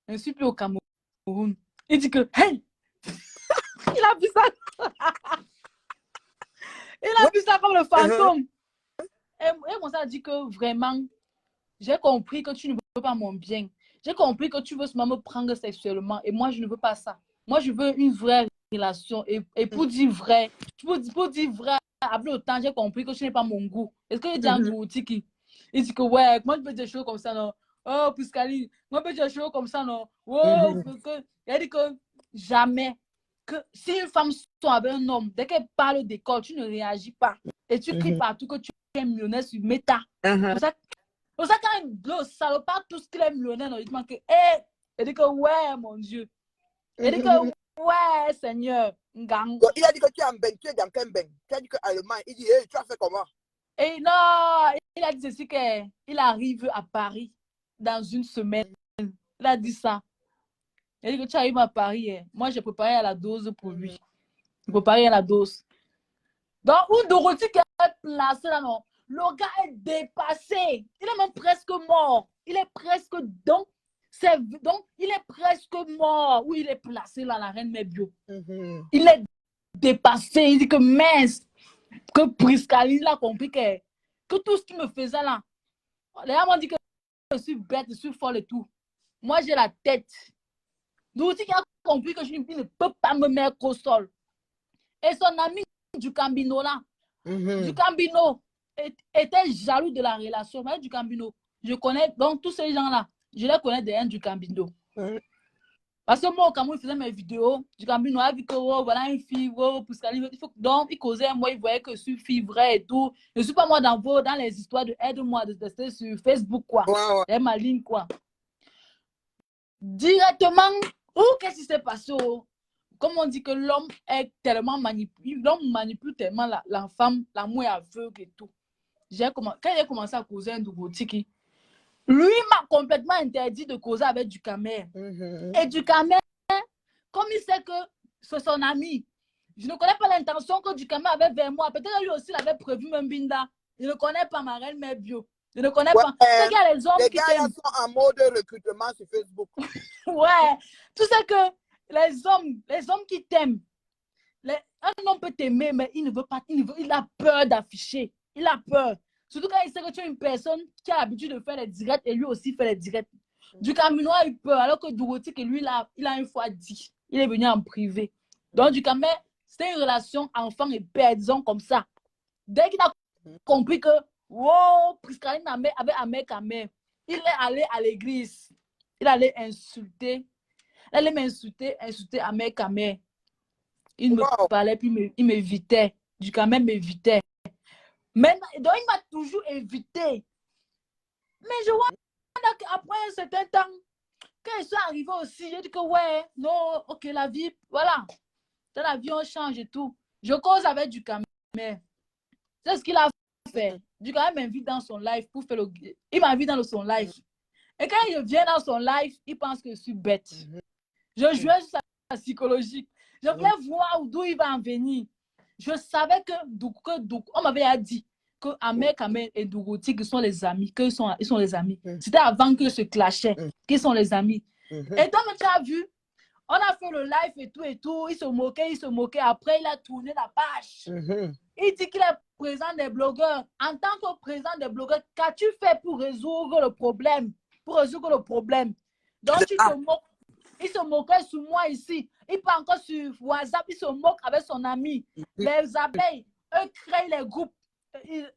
je ne suis plus au Cameroun. Il dit que, hey! Il a vu ça. Il a vu ça comme le fantôme. Et mon ça dit que vraiment, j'ai compris que tu ne veux pas mon bien. J'ai compris que tu veux seulement me prendre sexuellement. Et moi, je ne veux pas ça. Moi, je veux une vraie relation. Et pour dire vrai, avec le temps, j'ai compris que tu n'es pas mon goût. Est-ce que il dit un boutique? Il dit que ouais, moi, je peux dire des choses comme ça, non? Oh, Priscaline, moi, je peux dire des choses comme ça, non? Oh, il dit que jamais. Que si une femme sort avec un homme, dès qu'elle parle d'école, tu ne réagis pas. Et tu cries partout que tu es millionnaire sur Meta. Pour ça, quand le salopard, tout ce qu'il est millionnaire, il dit que, il dit que ouais, mon Dieu. Il dit que ouais, Seigneur. Gang. Il a dit que tu es en ben, tu es dans quel ben? Tu as dit que Allemagne, il dit, hey, tu as fait comment? Et non, il a dit ceci qu'il arrive à Paris dans une semaine. Il a dit ça. Il a dit que tu arrives à Paris. Moi, j'ai préparé à la dose pour lui. J'ai préparé à la dose. Donc, où Dorothy qui est placée là, non? Le gars est dépassé. Il est même presque mort. Il est presque donc il est presque mort. Où il est placé là, la reine Mébio. Il est dépassé. Il dit que mince, que Priscaline a compris que tout ce qu'il me faisait là. Les gens m'ont dit que je suis bête, je suis folle et tout. Moi, j'ai la tête. Dorothy qui a compris que je ne peux pas me mettre au sol. Et son ami du Cambino là, du Cambino, était jaloux de la relation. Mais du Cambino, je connais, donc tous ces gens-là, je les connais des du Cambino. Parce que moi, au Cameroun, il faisait mes vidéos, du Cambino a vu que oh, voilà une fille, oh, donc il causait, moi, il voyait que je suis fille vraie et tout. Je ne suis pas moi dans les histoires de aide-moi de tester sur Facebook, quoi. C'est ma ligne, quoi. Directement, qu'est-ce qui s'est passé? Comme on dit que l'homme est tellement manipulé, l'homme manipule tellement la femme, l'amour est aveugle et tout. Quand j'ai commencé à causer un Dougotiki, lui m'a complètement interdit de causer avec du Camer. Et du Camer, comme il sait que c'est son ami, je ne connais pas l'intention que du Camer avait vers moi. Peut-être que lui aussi l'avait prévu, même Binda. Je ne connais pas ma reine mère bio. Je ne connais pas. Tu sais qu'il y a les hommes qui t'aiment. Sont en mode recrutement sur Facebook. Ouais. Tu sais que les hommes qui t'aiment, un homme peut t'aimer, mais il ne veut pas, il a peur d'afficher. Il a peur. Surtout quand il sait que tu es une personne qui a l'habitude de faire les directs et lui aussi fait les directs. Du Camino a eu peur, alors que Dorothy, lui, il a une fois dit. Il est venu en privé. Donc, du Camino, c'était une relation enfant et père, disons comme ça. Dès qu'il a compris que, wow, Priscaline avait amé Camé, il est allé à l'église. Il allait insulter. Il allait m'insulter Amé Camé. Il me parlait, puis il m'évitait. Du Camé m'évitait. Maintenant, donc, il m'a toujours évité. Mais je vois qu'après un certain temps, quand ils sont arrivés aussi, j'ai dit que ouais, non, ok, la vie, voilà. Dans la vie, on change et tout. Je cause avec du Ducamer. C'est ce qu'il a fait. Ducamer m'invite dans son live pour faire le... Il m'invite dans son live. Et quand je viens dans son live, il pense que je suis bête. Je jouais sur sa psychologie. Je voulais voir d'où il va en venir. Je savais que on m'avait dit que Ahmed Kamel et Dougouti, qui sont les amis, qu'ils sont les amis. C'était avant qu'ils se clashaient, qu'ils sont les amis. Et toi, tu as vu, on a fait le live et tout, il se moquait. Après, il a tourné la page. Il dit qu'il est président des blogueurs. En tant que président des blogueurs, qu'as-tu fait pour résoudre le problème? Donc, tu te moques. Il se moquait sur moi ici. Il part encore sur WhatsApp, il se moque avec son ami. Les abeilles, eux créent les groupes.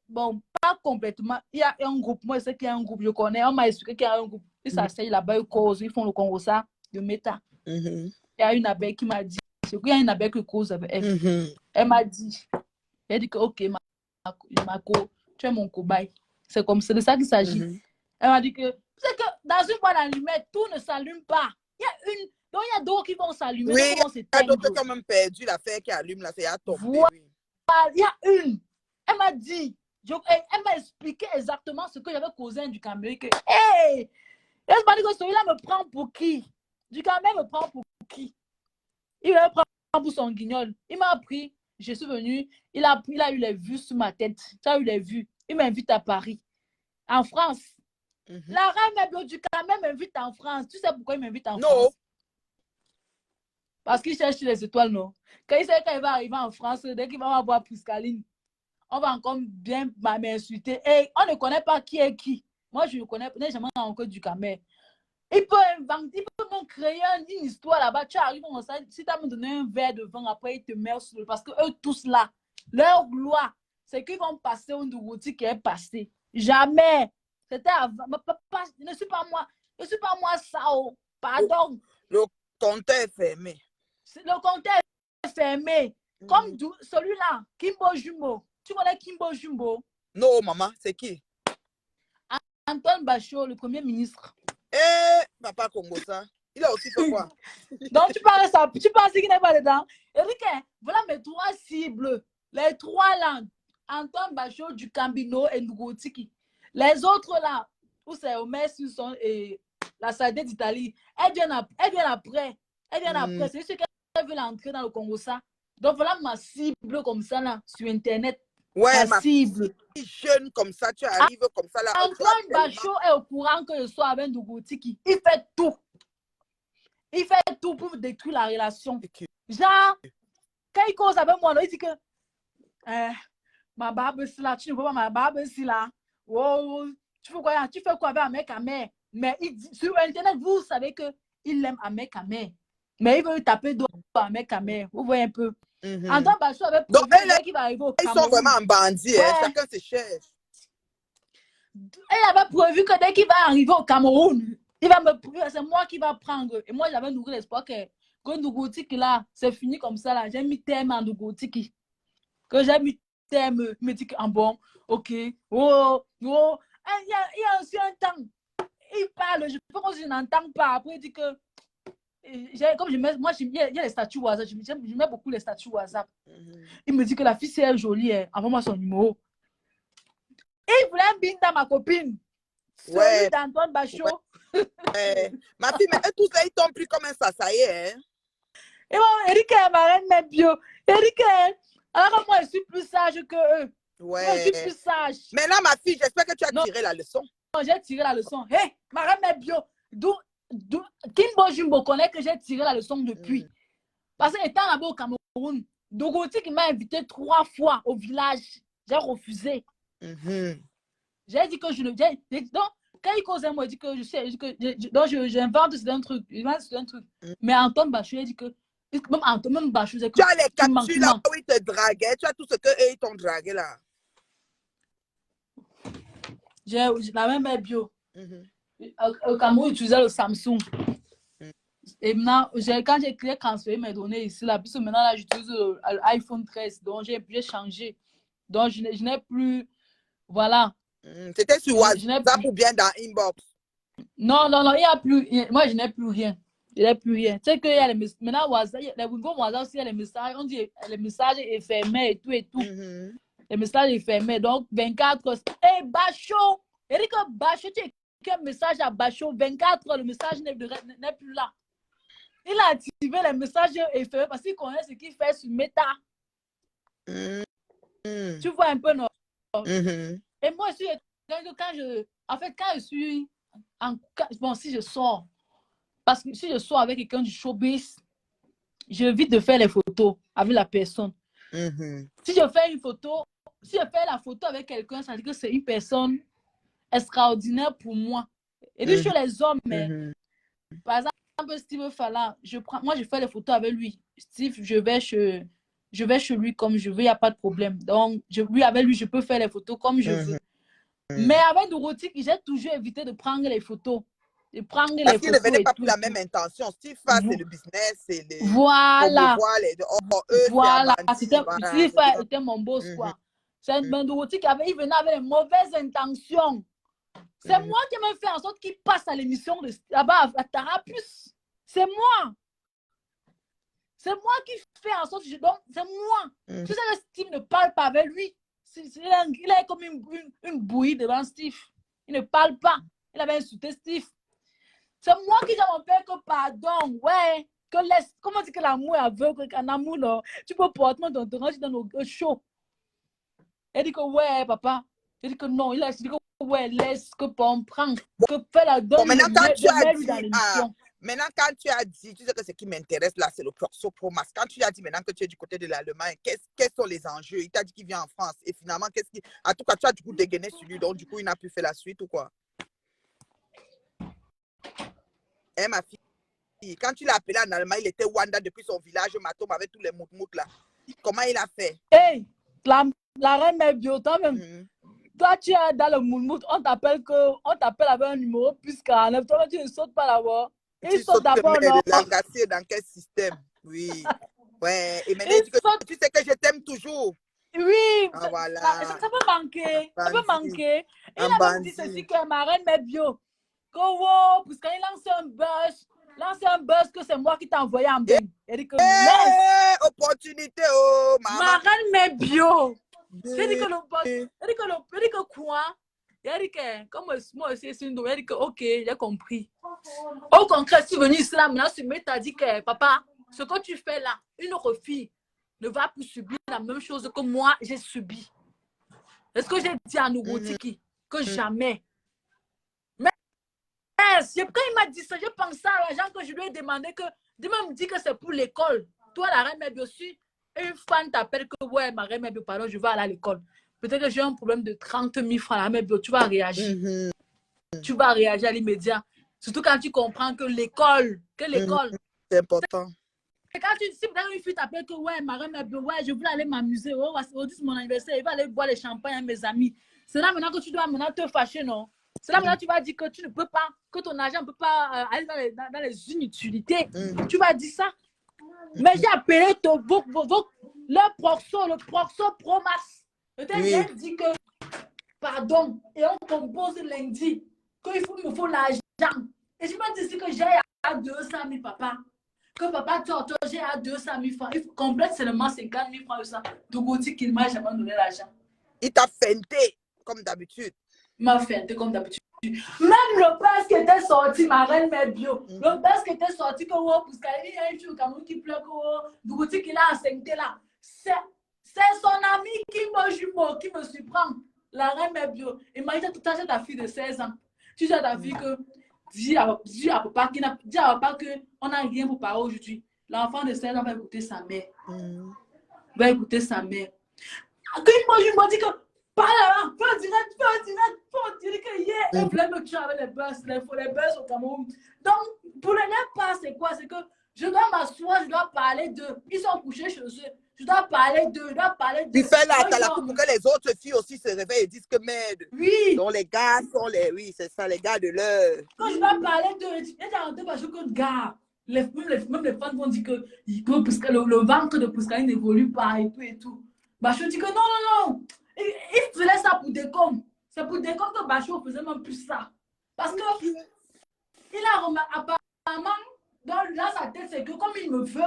Bon, pas complètement. Il y a un groupe, moi je sais qu'il y a un groupe, je connais. On m'a expliqué qu'il y a un groupe. Ils s'asseyent là-bas, ils causent, ils font le Congo ça, de méta. Il y a une abeille qui m'a dit, c'est qu'il y a une abeille qui cause avec elle. Elle m'a dit, elle dit que ok, Mako, tu es mon cobaye. C'est comme c'est de ça qu'il s'agit. Elle m'a dit que, c'est que dans une boîte d'allumettes, tout ne s'allume pas. Donc il y a d'autres qui vont s'allumer. Oui, il y a d'autres qui ont même perdu l'affaire qui allume là, c'est à tomber. Voilà, il y a une. Elle m'a dit, elle m'a expliqué exactement ce que j'avais causé du Cameroun. Hey! Elle m'a dit que celui-là me prend pour qui? Du Cameroun me prend pour qui? Il me prend pour son guignol. Il m'a pris, je suis venue, il a eu les vues sur ma tête. Tu as eu les vues. Il m'invite à Paris, en France. La reine du Cameroun m'invite en France. Tu sais pourquoi il m'invite en France? Parce qu'il cherche les étoiles, non? Quand il sait qu'il va arriver en France, dès qu'il va voir Priscaline, on va encore bien m'insulter. Et on ne connaît pas qui est qui. Moi, je ne connais pas, jamais encore du Cameroun. Il peut inventer, il peut même créer une histoire là-bas. Tu arrives, si tu as me donné un verre de vin, après, ils te mettent sur le... Parce que eux tous là, leur gloire, c'est qu'ils vont passer au Ndourouti qui est passé. Jamais. C'était avant. Je ne suis pas moi ça. Pardon. Le compteur est fermé. Le compteur est fermé. Comme celui-là, Kimbo Jumbo. Tu connais Kimbo Jumbo? Non, maman, c'est qui? Antoine Bachot, le premier ministre. Papa Congo, ça. Il a aussi fait quoi? Donc, tu penses qu'il n'est pas dedans? Eric, voilà mes trois cibles. Les trois là. Antoine Bachot, du Cambino et Ngoutiki. Les autres là, où c'est Omer Simpson et la Sadé d'Italie, elles viennent après. C'est sûr qu'elles veulent entrer dans le Congo, ça. Donc, voilà ma cible comme ça là, sur Internet. Ouais, ma cible. Jeune comme ça, tu arrives comme ça là. Antoine Bachot est au courant que je sois avec Ngoutiki. Il fait tout. Il fait tout pour détruire la relation. Genre, quand il cause avec moi, il dit que ma barbe c'est là, tu ne vois pas ma barbe c'est là. Oh, tu fais quoi avec Ahmed Kamel? Mais il dit, sur Internet, vous savez qu'il aime Ahmed Kamel. Mais il veut taper d'autres Ahmed Kamel. Vous voyez un peu. Antoine Bachot avait prévu qu'il va arriver au Cameroun. Ils sont vraiment en bandit, ouais. Chacun se cherche. Elle avait prévu que dès qu'il va arriver au Cameroun, c'est moi qui va prendre. Et moi, j'avais nourri l'espoir que Ngoutiki là, c'est fini comme ça là. J'ai mis terme à Ngoutiki. Que j'ai mis terme, il me dit que bon, ok, oh, il y a aussi un temps. Il parle, je pense que je n'entends pas. Après, il dit que comme il y a les statuts WhatsApp, je mets beaucoup les statuts WhatsApp. Il me dit que la fille c'est jolie, envoie-moi son numéro. Et il voulait un bin dans ma copine. Celui d'Antoine Bachot. Ma fille, mais eux tous là, ils t'ont pris comme un sassaïe. Et bon, Eric est ma reine, mais bio. Eric, alors moi, je suis plus sage que eux. Ouais. Moi, je suis plus sage. Mais là, ma fille, j'espère que tu as tiré la leçon. Non, j'ai tiré la leçon. Hé, ma reine, mais bio. Kimbo Jumbo connaît que j'ai tiré la leçon depuis. Parce qu'étant là-bas au Cameroun, Dogoti qui m'a invité 3 fois au village, j'ai refusé. J'ai dit que je ne... Donc, quand il causait moi, il dit que je sais, donc j'invente un truc. Mais Antoine Bachot, il dit que... Même Bachot, c'est que... Tu as les captures là où ils te draguaient, tu as tout ce qu'eux, ils t'ont dragué là. J'ai la même bio. Au Cameroun, ils utilisaient le Samsung. Et maintenant, quand j'ai transféré mes données ici, là, puisque maintenant, là, j'utilise l'iPhone 13, donc j'ai changé. Donc, je n'ai plus, voilà. C'était sur Je n'ai WhatsApp plus. ou bien dans Inbox? Non, il n'y a plus, moi, je n'ai plus rien. Il n'y a plus rien. Tu sais qu'il y a les messages, maintenant, WhatsApp, les Wingo WhatsApp aussi, il y a les messages, on dit les messages éphémères et tout et tout. Les messages éphémères, donc 24 heures. Hé, Bachot! Eric Bachot, tu écris un message à Bachot, 24 heures, le message n'est plus là. Il a activé les messages éphémères parce qu'il connaît ce qu'il fait sur Meta. Tu vois un peu, non? Et moi, je suis quand je suis bon, si je sors, parce que si je sors avec quelqu'un du showbiz, j'évite de faire les photos avec la personne. Si je fais une photo, si je fais la photo avec quelqu'un, ça veut dire que c'est une personne extraordinaire pour moi. Et puis, chez les hommes, mais par exemple, Steve Fallon, moi, je fais les photos avec lui. Steve, je vais chez lui comme je veux, il n'y a pas de problème. Donc, avec lui, je peux faire les photos comme je veux. Mais avec Dorothy, j'ai toujours évité de prendre les photos. Parce qu'il ne venait pas pour la même intention. Steve, c'est le business, c'est les... Voilà. Voilà. Steve était mon boss, quoi. C'est Dorothy il venait avec les mauvaises intentions. C'est moi qui me fait en sorte qu'il passe à l'émission là-bas à Tarapus. C'est moi. C'est moi qui fais en sorte que donc c'est moi. Tu sais que Steve ne parle pas avec lui. Il est comme une bouillie devant Steve. Il ne parle pas. Il avait insulté Steve. C'est moi qui dis à mon père que pardon, ouais, comment dire que l'amour est aveugle, qu'un amour, non, tu peux porter ton torrent dans nos shows. Il dit que ouais, papa. Il dit que non, il a dit que ouais, laisse que on prend, que fait la donne maintenant, quand tu as dit, dans l'émission. Maintenant, quand tu as dit, tu sais que ce qui m'intéresse là, c'est le Proxo Promas. Quand tu as dit maintenant que tu es du côté de l'Allemagne, quels sont les enjeux? Il t'a dit qu'il vient en France. Et finalement, en tout cas, tu as du coup dégainé sur lui, donc du coup, il n'a plus fait la suite ou quoi? Eh, ma fille, quand tu l'as appelé en Allemagne, il était Wanda depuis son village, Matom, avec tous les moutmout là. Comment il a fait? Hey, la reine Mebio, toi-même. Toi, tu es dans le moutmout, on t'appelle avec un numéro plus 49. Toi, tu ne sautes pas là-bas. Il saute d'abord, non? L'engager dans quel système? Oui. Ouais. Et maintenant, tu sais que je t'aime toujours. Oui. Ah, voilà. Ça peut manquer. Ça peut manquer. Et il a même dit ceci que ma reine Mebio. Parce qu'il lance un buzz que c'est moi qui t'ai envoyé en bain. Il dit que opportunité, oh, maman. Ma reine Mebio. Il dit que le buzz. Il dit que quoi? Il dit que, comme moi aussi, c'est une il dit que, ok, j'ai compris. Au contraire, si venu ici là, maintenant, tu m'as dit que, papa, ce que tu fais là, une autre fille ne va plus subir la même chose que moi, j'ai subi. Est-ce que j'ai dit à Nougotiki que jamais? Mais, quand il m'a dit ça, j'ai pensé à l'argent que je lui ai demandé que, demain me dit que c'est pour l'école. Toi, la reine, mais bien sûr, une fan t'appelle que, ouais, ma reine, mais pardon, je vais aller à l'école. Peut-être que j'ai un problème de 30 000 francs, mais tu vas réagir. Tu vas réagir à l'immédiat. Surtout quand tu comprends que l'école, c'est important. Et quand si une fille t'appelle que, ouais, ma reine, ouais, je voulais aller m'amuser, aujourd'hui c'est mon anniversaire, il va aller boire les champagnes à mes amis. C'est là maintenant que tu dois maintenant te fâcher, non? C'est là maintenant que tu vas dire que tu ne peux pas, que ton argent ne peut pas aller dans les inutilités. Tu vas dire ça. Mais j'ai appelé le Proxo Promas. J'ai dit que, pardon, et on compose lundi, qu'il me faut l'argent. Et je me dis que j'ai à 200 000, papa. Que papa, j'ai à 200 000 francs. Il faut complète seulement 50 000 francs de ça. Dougoti qui ne m'a jamais donné l'argent. Il t'a feinté, comme d'habitude. Il m'a feinté, comme d'habitude. Même le père qui était sorti, ma reine Mebio, le père qui était sorti, que parce qu'il y a une fille au Cameroun qui pleure, que Dougoti qui l'a enseigné là. C'est son ami qui me surprend. La reine Mebio. Imagine tout à l'heure ta fille de 16 ans. Tu dis à ta fille que dis à papa qu'on n'a rien pour parler aujourd'hui. L'enfant de 16 ans va écouter sa mère. Va écouter sa mère. Quand je me dis que pas là, faut dire que hier, elle voulait me tuer avec les buzz au Cameroun. Donc, pour les pas, c'est quoi? C'est que je dois m'asseoir, je dois parler d'eux. Ils sont couchés chez eux. Je dois parler d'eux, je dois parler d'eux. Il fait là, t'as la coupe pour que les autres filles aussi se réveillent et disent que merde. Oui. Donc les gars sont oui, c'est ça, les gars de l'heure. Quand je dois parler d'eux, il y a un parce que gars, même les fans vont dire que le ventre de Pouskaï n'évolue pas et tout et tout. Bah, je dis que non. il faisait ça pour décom. C'est pour décom que Bachot faisait même plus ça. Parce que il a remarqué, apparemment, dans sa tête, c'est que comme il me veut,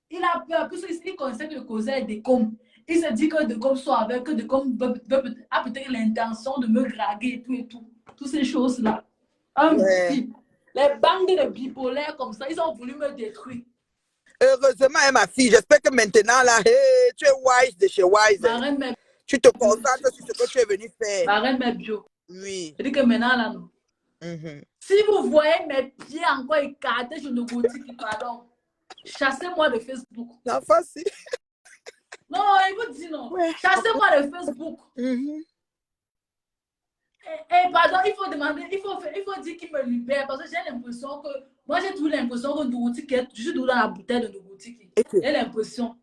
il a peur, puisqu'il connaissait que le cousin est décom. Il se dit que décom soit avec, que décom a peut-être l'intention de me draguer et tout. Toutes ces choses-là. Les bandes de bipolaires comme ça, ils ont voulu me détruire. Heureusement, hein, ma fille, j'espère que maintenant, là, hey, tu es wise de chez Wise. Hein. Tu te concentres sur ce que tu es venu faire. Ma reine, mes bio. Oui. Je dis que maintenant, là, non. Si vous voyez mes pieds encore écartés sur le boutique, pardon, chassez-moi de Facebook. C'est facile. Non, il vous dit non. Ouais. Chassez-moi de Facebook. Et pardon, il faut demander, il faut dire qu'il me libère parce que j'ai l'impression que, moi j'ai toujours l'impression que Ndouroutik, je suis toujours dans la bouteille de Ndouroutik. J'ai l'impression.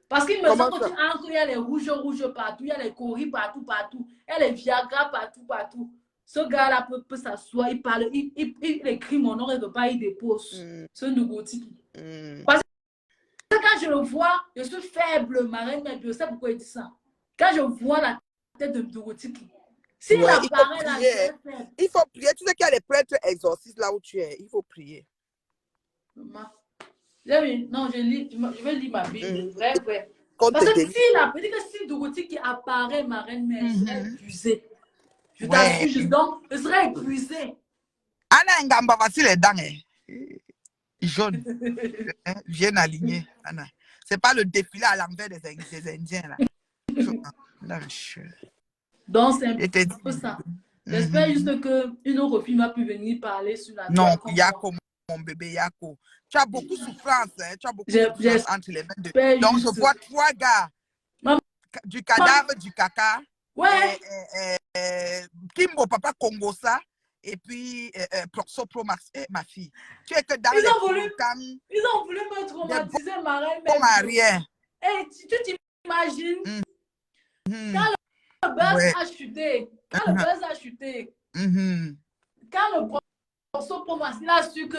Parce qu'il me semble que tu encres, il y a les rouges partout, il y a les coris partout, il y a les Viagra partout. Ce gars-là peut s'asseoir, il parle, il écrit mon nom, il ne veut pas, il dépose. Ce Ndouroutik. Parce que quand je le vois, je suis faible, ma reine, mais je sais pourquoi il dit ça. Quand je vois la tête de Ndouroutik, s'il apparaît là, il faut prier. Tu sais qu'il y a les prêtres exorcistes là où tu es. Il faut prier. Non, je vais lire ma Bible. Vrai. Parce que s'il a dit que si Ndouroutik qui apparaît, ma reine, mais je serai épuisée. Je t'assure, donc, je serai épuisée. Anna Ngamba, voici les dents. Jaune. Bien aligné. Anna. C'est pas le défilé à l'envers des Indiens là. Donc, c'est un peu ça. J'espère juste qu'une autre fille m'a pu venir parler sur la non, Yako, mon bébé Yako. Tu as beaucoup de souffrance, hein? Tu as beaucoup de souffrance entre les mains de... Donc, je vois trois gars. Du cadavre, du caca. Ouais. Kimbo, papa Congosa. Et puis, Proxo Pro Max, ma fille. Tu es que dans ils ont voulu me traumatiser, ma reine. Comme à rien. Et tu t'imagines quand le buzz a chuté, quand le Proxo Pro Max, il a su que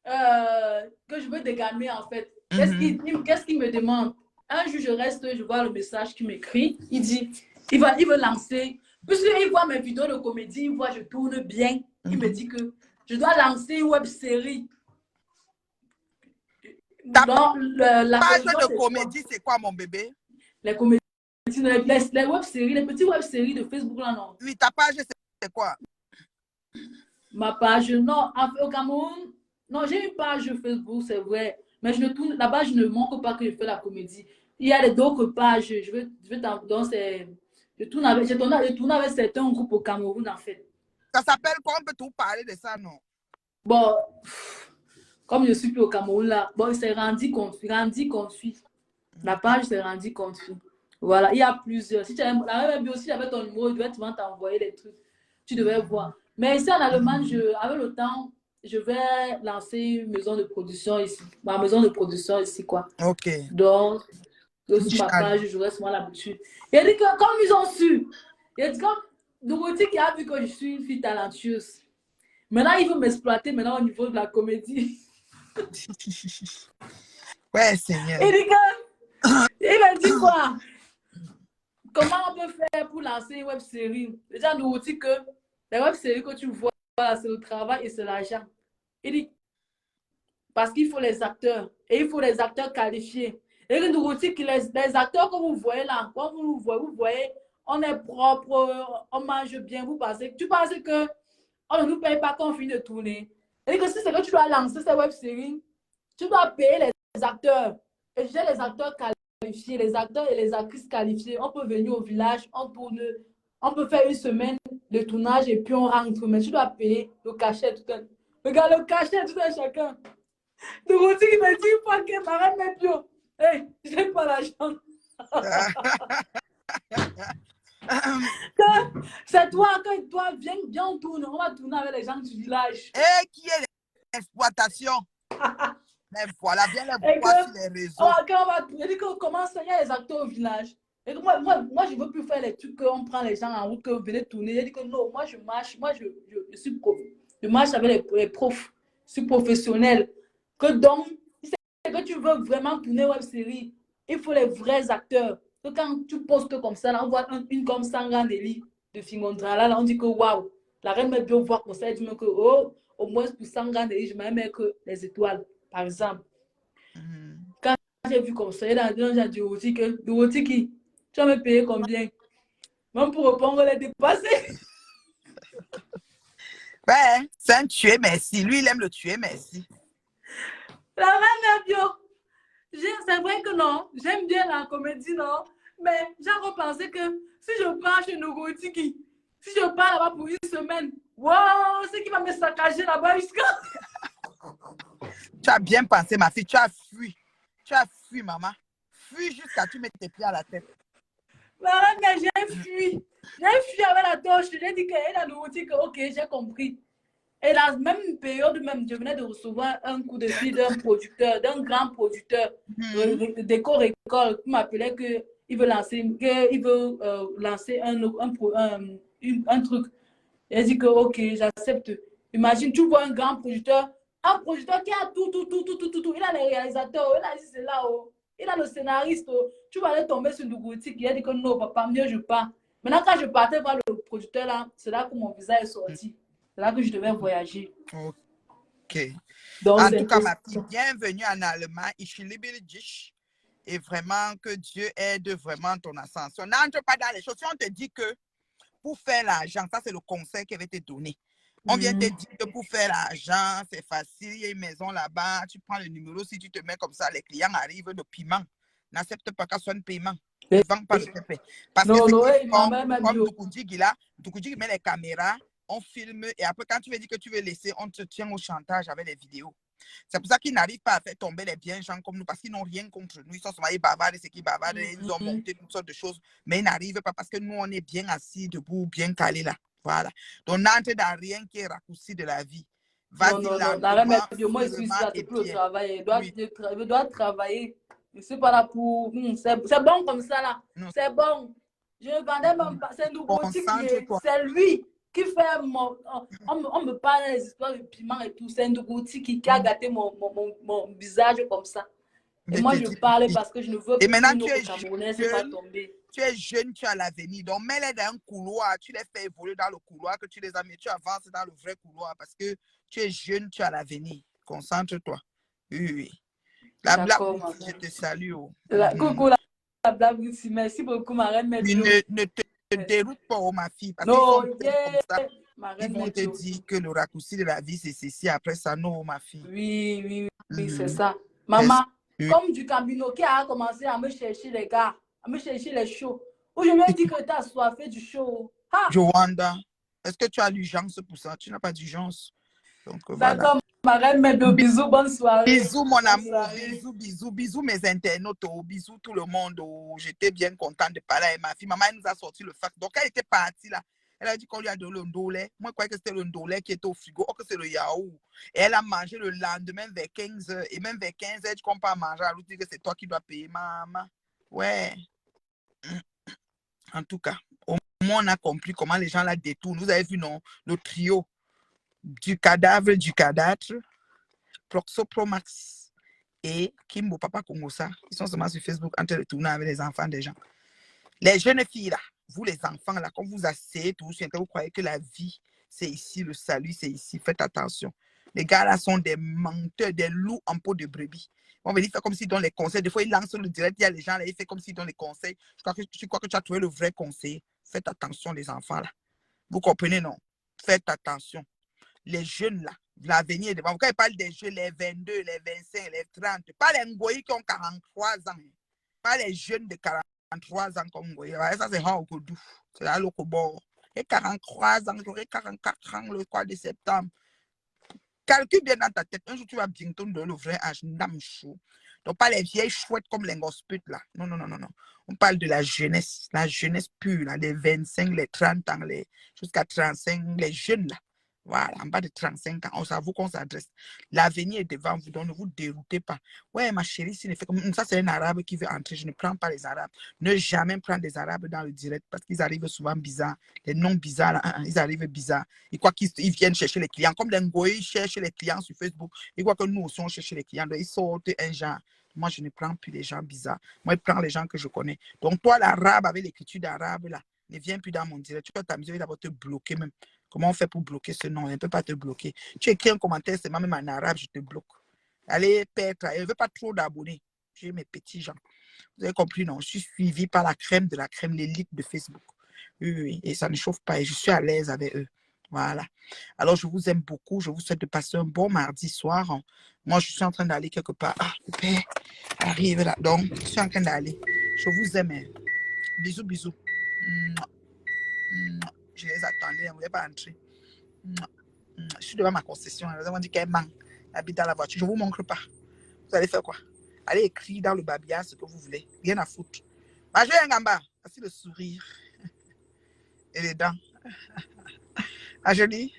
je veux dégamer, en fait. Qu'est-ce qu'il me demande? Un jour, je reste, je vois le message qu'il m'écrit. Il dit, il veut lancer... Puisqu'il voit mes vidéos de comédie, il voit que je tourne bien. Il me dit que je dois lancer une web série. La page de comédie, c'est quoi, mon bébé? Les comédies, les web séries, les petites web séries de Facebook, là, non. Oui, ta page, c'est quoi? Ma page, non. Au Cameroun, non, j'ai une page Facebook, c'est vrai. Mais là-bas, je ne montre pas que je fais la comédie. Il y a d'autres pages. Je vais dans ces... Je tourne avec certains groupes au Cameroun, en fait. Ça s'appelle quoi? On peut tout parler de ça, non? Bon, comme je suis plus au Cameroun, là, bon, c'est Randy Confit. La page, c'est Randy Confit. Voilà, il y a plusieurs. Si tu avais, aussi, j'avais ton numéro, je devais t'envoyer les trucs. Tu devais voir. Mais ici, en Allemagne, avec le temps, je vais lancer une maison de production ici. Ma maison de production ici, quoi. OK. Donc... Sur ma page, je reste moi l'habitude. Il a dit que comme ils ont su, il a dit comme Ndouroutik a vu que je suis une fille talentueuse. Maintenant, il veut m'exploiter maintenant au niveau de la comédie. Ouais, Seigneur. Il a dit quoi? Comment on peut faire pour lancer une web série? Déjà, Ndouroutik, que la web série que tu vois, c'est le travail et c'est l'argent. Il dit parce qu'il faut les acteurs et il faut les acteurs qualifiés. Et Ndouroutik, les acteurs que vous voyez là, quand vous voyez, on est propre, on mange bien. Tu penses que on ne nous paye pas quand on finit de tourner. Et que si c'est que tu dois lancer cette web série, tu dois payer les acteurs. Et j'ai les acteurs qualifiés, les acteurs et les actrices qualifiées. On peut venir au village, on tourne, on peut faire une semaine de tournage et puis on rentre. Mais tu dois payer le cachet tout un. Regarde le cachet tout un chacun. Ndouroutik me dit une fois que ma reine met bio. Hey, je n'ai pas l'argent. C'est toi, que toi, viens tourner. On va tourner avec les gens du village. Et qui est l'exploitation? Mais voilà, viens les voir sur les réseaux. Quand on va tourner, comment ça, il y a les acteurs au village. Et que moi, je ne veux plus faire les trucs qu'on prend les gens en route, que vous venez tourner. Il dit que non, moi, je marche. Moi, je suis prof. Je marche avec les profs. Je suis professionnel. Que donc, que tu veux vraiment tourner web série, il faut les vrais acteurs. que quand tu postes comme ça, là, on voit une comme Sangandeli de Fingondrala, là, on dit que waouh, la reine m'a bien voir comme ça, elle dit que oh, au moins pour Sangandeli, je m'aimais que les étoiles, par exemple. Quand j'ai vu comme ça, il a dit aussi que Dorothy, tu vas me payer combien? Même pour répondre, elle est dépassée. Ouais, c'est un tuer merci. Lui, il aime le tuer merci. La reine bio. C'est vrai que non, j'aime bien la comédie, non. Mais j'ai repensé que si je pars chez Nogotiki, si je pars là-bas pour une semaine, wow, c'est qui va me saccager là-bas jusqu'à. Tu as bien pensé, ma fille. Tu as fui. Tu as fui, maman. Fui jusqu'à tu mets tes pieds à la tête. La reine, j'ai fui. J'ai fui avec la torche. J'ai dit qu'elle a Nogotiki, ok, j'ai compris. Et la même période, même, je venais de recevoir un coup de fil d'un producteur, d'un grand producteur décor-école qui m'appelait qu'il veut lancer, un truc. Il a dit que, ok, j'accepte. Imagine, tu vois un grand producteur qui a tout. Il a les réalisateurs, il a dit c'est là, oh. Il a le scénariste, oh. Tu vas aller tomber sur Nugouti qui a dit que non, papa, mieux je pars. Maintenant, quand je partais voir le producteur là, c'est là que mon visa est sorti. C'est là que je devais voyager. Ok. Donc, en tout cas, ma fille, bienvenue en Allemagne. Ich liebe dich. Et vraiment, que Dieu aide vraiment ton ascension. N'entre pas dans les choses. Si on te dit que pour faire l'argent, ça c'est le conseil qui avait été donné. On vient te dire que pour faire l'argent, c'est facile. Il y a une maison là-bas. Tu prends le numéro. Si tu te mets comme ça, les clients arrivent de paiement. N'accepte pas qu'à soit un paiement. Ne vends pas le TP. Parce que c'est comme Doukoudjigi là. Doukoudjigi met les caméras, on filme et après quand tu veux dire que tu veux laisser, on te tient au chantage avec les vidéos. C'est pour ça qu'ils n'arrivent pas à faire tomber les biens gens comme nous parce qu'ils n'ont rien contre nous. Ils sont souvent bavards, c'est qui bavardent, ils ont monté toutes sortes de choses, mais ils n'arrivent pas parce que nous, on est bien assis, debout, bien calés là. Voilà. Donc, n'entre dans rien qui est raccourci de la vie. Vas-y, non. Moi, je suis là, c'est pour le travail. Je dois travailler. Je ne suis pas là pour. C'est bon comme ça, là. C'est bon. Je ne vendais même pas. C'est Nugouti c'est lui qui fait mon. On me parle des histoires de piment et tout. C'est Nugouti qui a gâté mon visage comme ça. Et moi, je parle parce que je ne veux plus que Camerounais ne pas tomber. Tu es jeune, tu as l'avenir. Donc, mets-les dans un couloir. Tu les fais évoluer dans le couloir que tu les as mis. Tu avances dans le vrai couloir parce que tu es jeune, tu as l'avenir. Concentre-toi. Oui. La blague, je te salue. Coucou, la blague aussi. Merci beaucoup, ma reine. Ne te déroute pas, ma fille. Parce qu'ils sont comme ça. Ils vont te dire que le raccourci de la vie, c'est ceci. Après ça, non, ma fille. Oui, c'est ça. Maman, comme du Camino qui a commencé à me chercher les gars, à me chercher les shows. Où je lui ai dit que tu as soifé du show. Joanda, est-ce que tu as l'urgence pour ça? Tu n'as pas d'urgence. Donc, voilà. Ma reine, mes deux bisous, bonne soirée. Bisous, mon amour. Bisous, mes internautes. Bisous, tout le monde. J'étais bien contente de parler avec ma fille. Maman, elle nous a sorti le fax. Donc, elle était partie là. Elle a dit qu'on lui a donné le ndolé. Moi, je croyais que c'était le ndolé qui était au frigo. Oh, que c'est le yaourt. Et elle a mangé le lendemain vers 15h. Et même vers 15h, tu comprends pas manger. Elle dit que c'est toi qui dois payer, maman. Ouais. En tout cas, au moins, on a compris comment les gens la détournent. Vous avez vu, non? Le trio du cadavre, Proxo Pro Max et Kimbo Papa Kongosa. Ils sont seulement sur Facebook en train de tourner avec les enfants des gens. Les jeunes filles là, vous les enfants là, quand vous asseyez tous, vous croyez que la vie, c'est ici, le salut, c'est ici. Faites attention. Les gars là sont des menteurs, des loups en peau de brebis. On va dire, fait comme s'ils donnent les conseils. Des fois, ils lancent le direct, il y a les gens là, ils font comme s'ils donnent les conseils. Tu crois que tu as trouvé le vrai conseil. Faites attention, les enfants là. Vous comprenez, non? Faites attention. Les jeunes là, l'avenir est devant. Quand ils parlent des jeunes, les 22, les 25, les 30, pas les Ngoyi qui ont 43 ans. Pas les jeunes de 43 ans comme Ngoyi. Ça, c'est Haokodou. C'est là le Kobor. Et 43 ans, j'aurai 44 ans le 3 de septembre. Calcule bien dans ta tête. Un jour, tu vas bientôt donner le vrai âge. Donc, pas les vieilles chouettes comme les gosputes là. Non. On parle de la jeunesse pure, là, les 25, les 30 ans, jusqu'à 35, les jeunes là. Voilà, en bas de 35 ans, on s'avoue qu'on s'adresse. L'avenir est devant vous, donc ne vous déroutez pas. Ouais, ma chérie, si ne fait comme ça, c'est un arabe qui veut entrer. Je ne prends pas les arabes. Ne jamais prendre des arabes dans le direct parce qu'ils arrivent souvent bizarres. Les noms bizarres, là, ils arrivent bizarres. Ils croient qu'ils viennent chercher les clients. Comme les Ngoyi cherchent les clients sur Facebook, ils croient que nous aussi on cherche les clients. Donc, ils sortent un genre. Moi, je ne prends plus les gens bizarres. Moi, je prends les gens que je connais. Donc, toi, l'arabe avec l'écriture d'arabe, là, ne viens plus dans mon direct. Tu vas t'amuser, il va d'abord te bloquer même. Comment on fait pour bloquer ce nom? On ne peut pas te bloquer. Tu écris un commentaire, c'est même en arabe, je te bloque. Allez, Petra, je ne veux pas trop d'abonnés. J'ai mes petits gens. Vous avez compris, non? Je suis suivi par la crème de la crème, l'élite de Facebook. Oui, oui, oui. Et ça ne chauffe pas. Et je suis à l'aise avec eux. Voilà. Alors, je vous aime beaucoup. Je vous souhaite de passer un bon mardi soir. Moi, je suis en train d'aller quelque part. Ah, le père arrive là. Donc, je suis en train d'aller. Je vous aime. Hein. Bisous, bisous. Mouah, mouah. Je les attendais. Vous ne voulez pas entrer. Mouah, mouah. Je suis devant ma concession. Ils ont dit qu'elle manque. Habite dans la voiture. Je ne vous montre pas. Vous allez faire quoi? Allez écrire dans le babillard ce que vous voulez. Rien à foutre. Major Ngamba. Voici le sourire et les dents. Ah, je dis,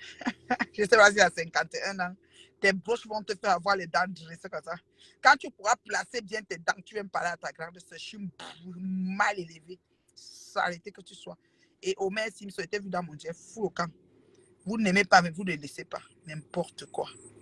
je sais pas si à 51 ans, tes broches vont te faire avoir les dents dressées comme ça. Quand tu pourras placer bien tes dents, tu viens me parler à ta grande sœur, je suis mal élevée. Saleté que tu sois. Et Omer Simpson était vu dans mon Dieu, fou au camp. Vous n'aimez pas, mais vous ne laissez pas. N'importe quoi.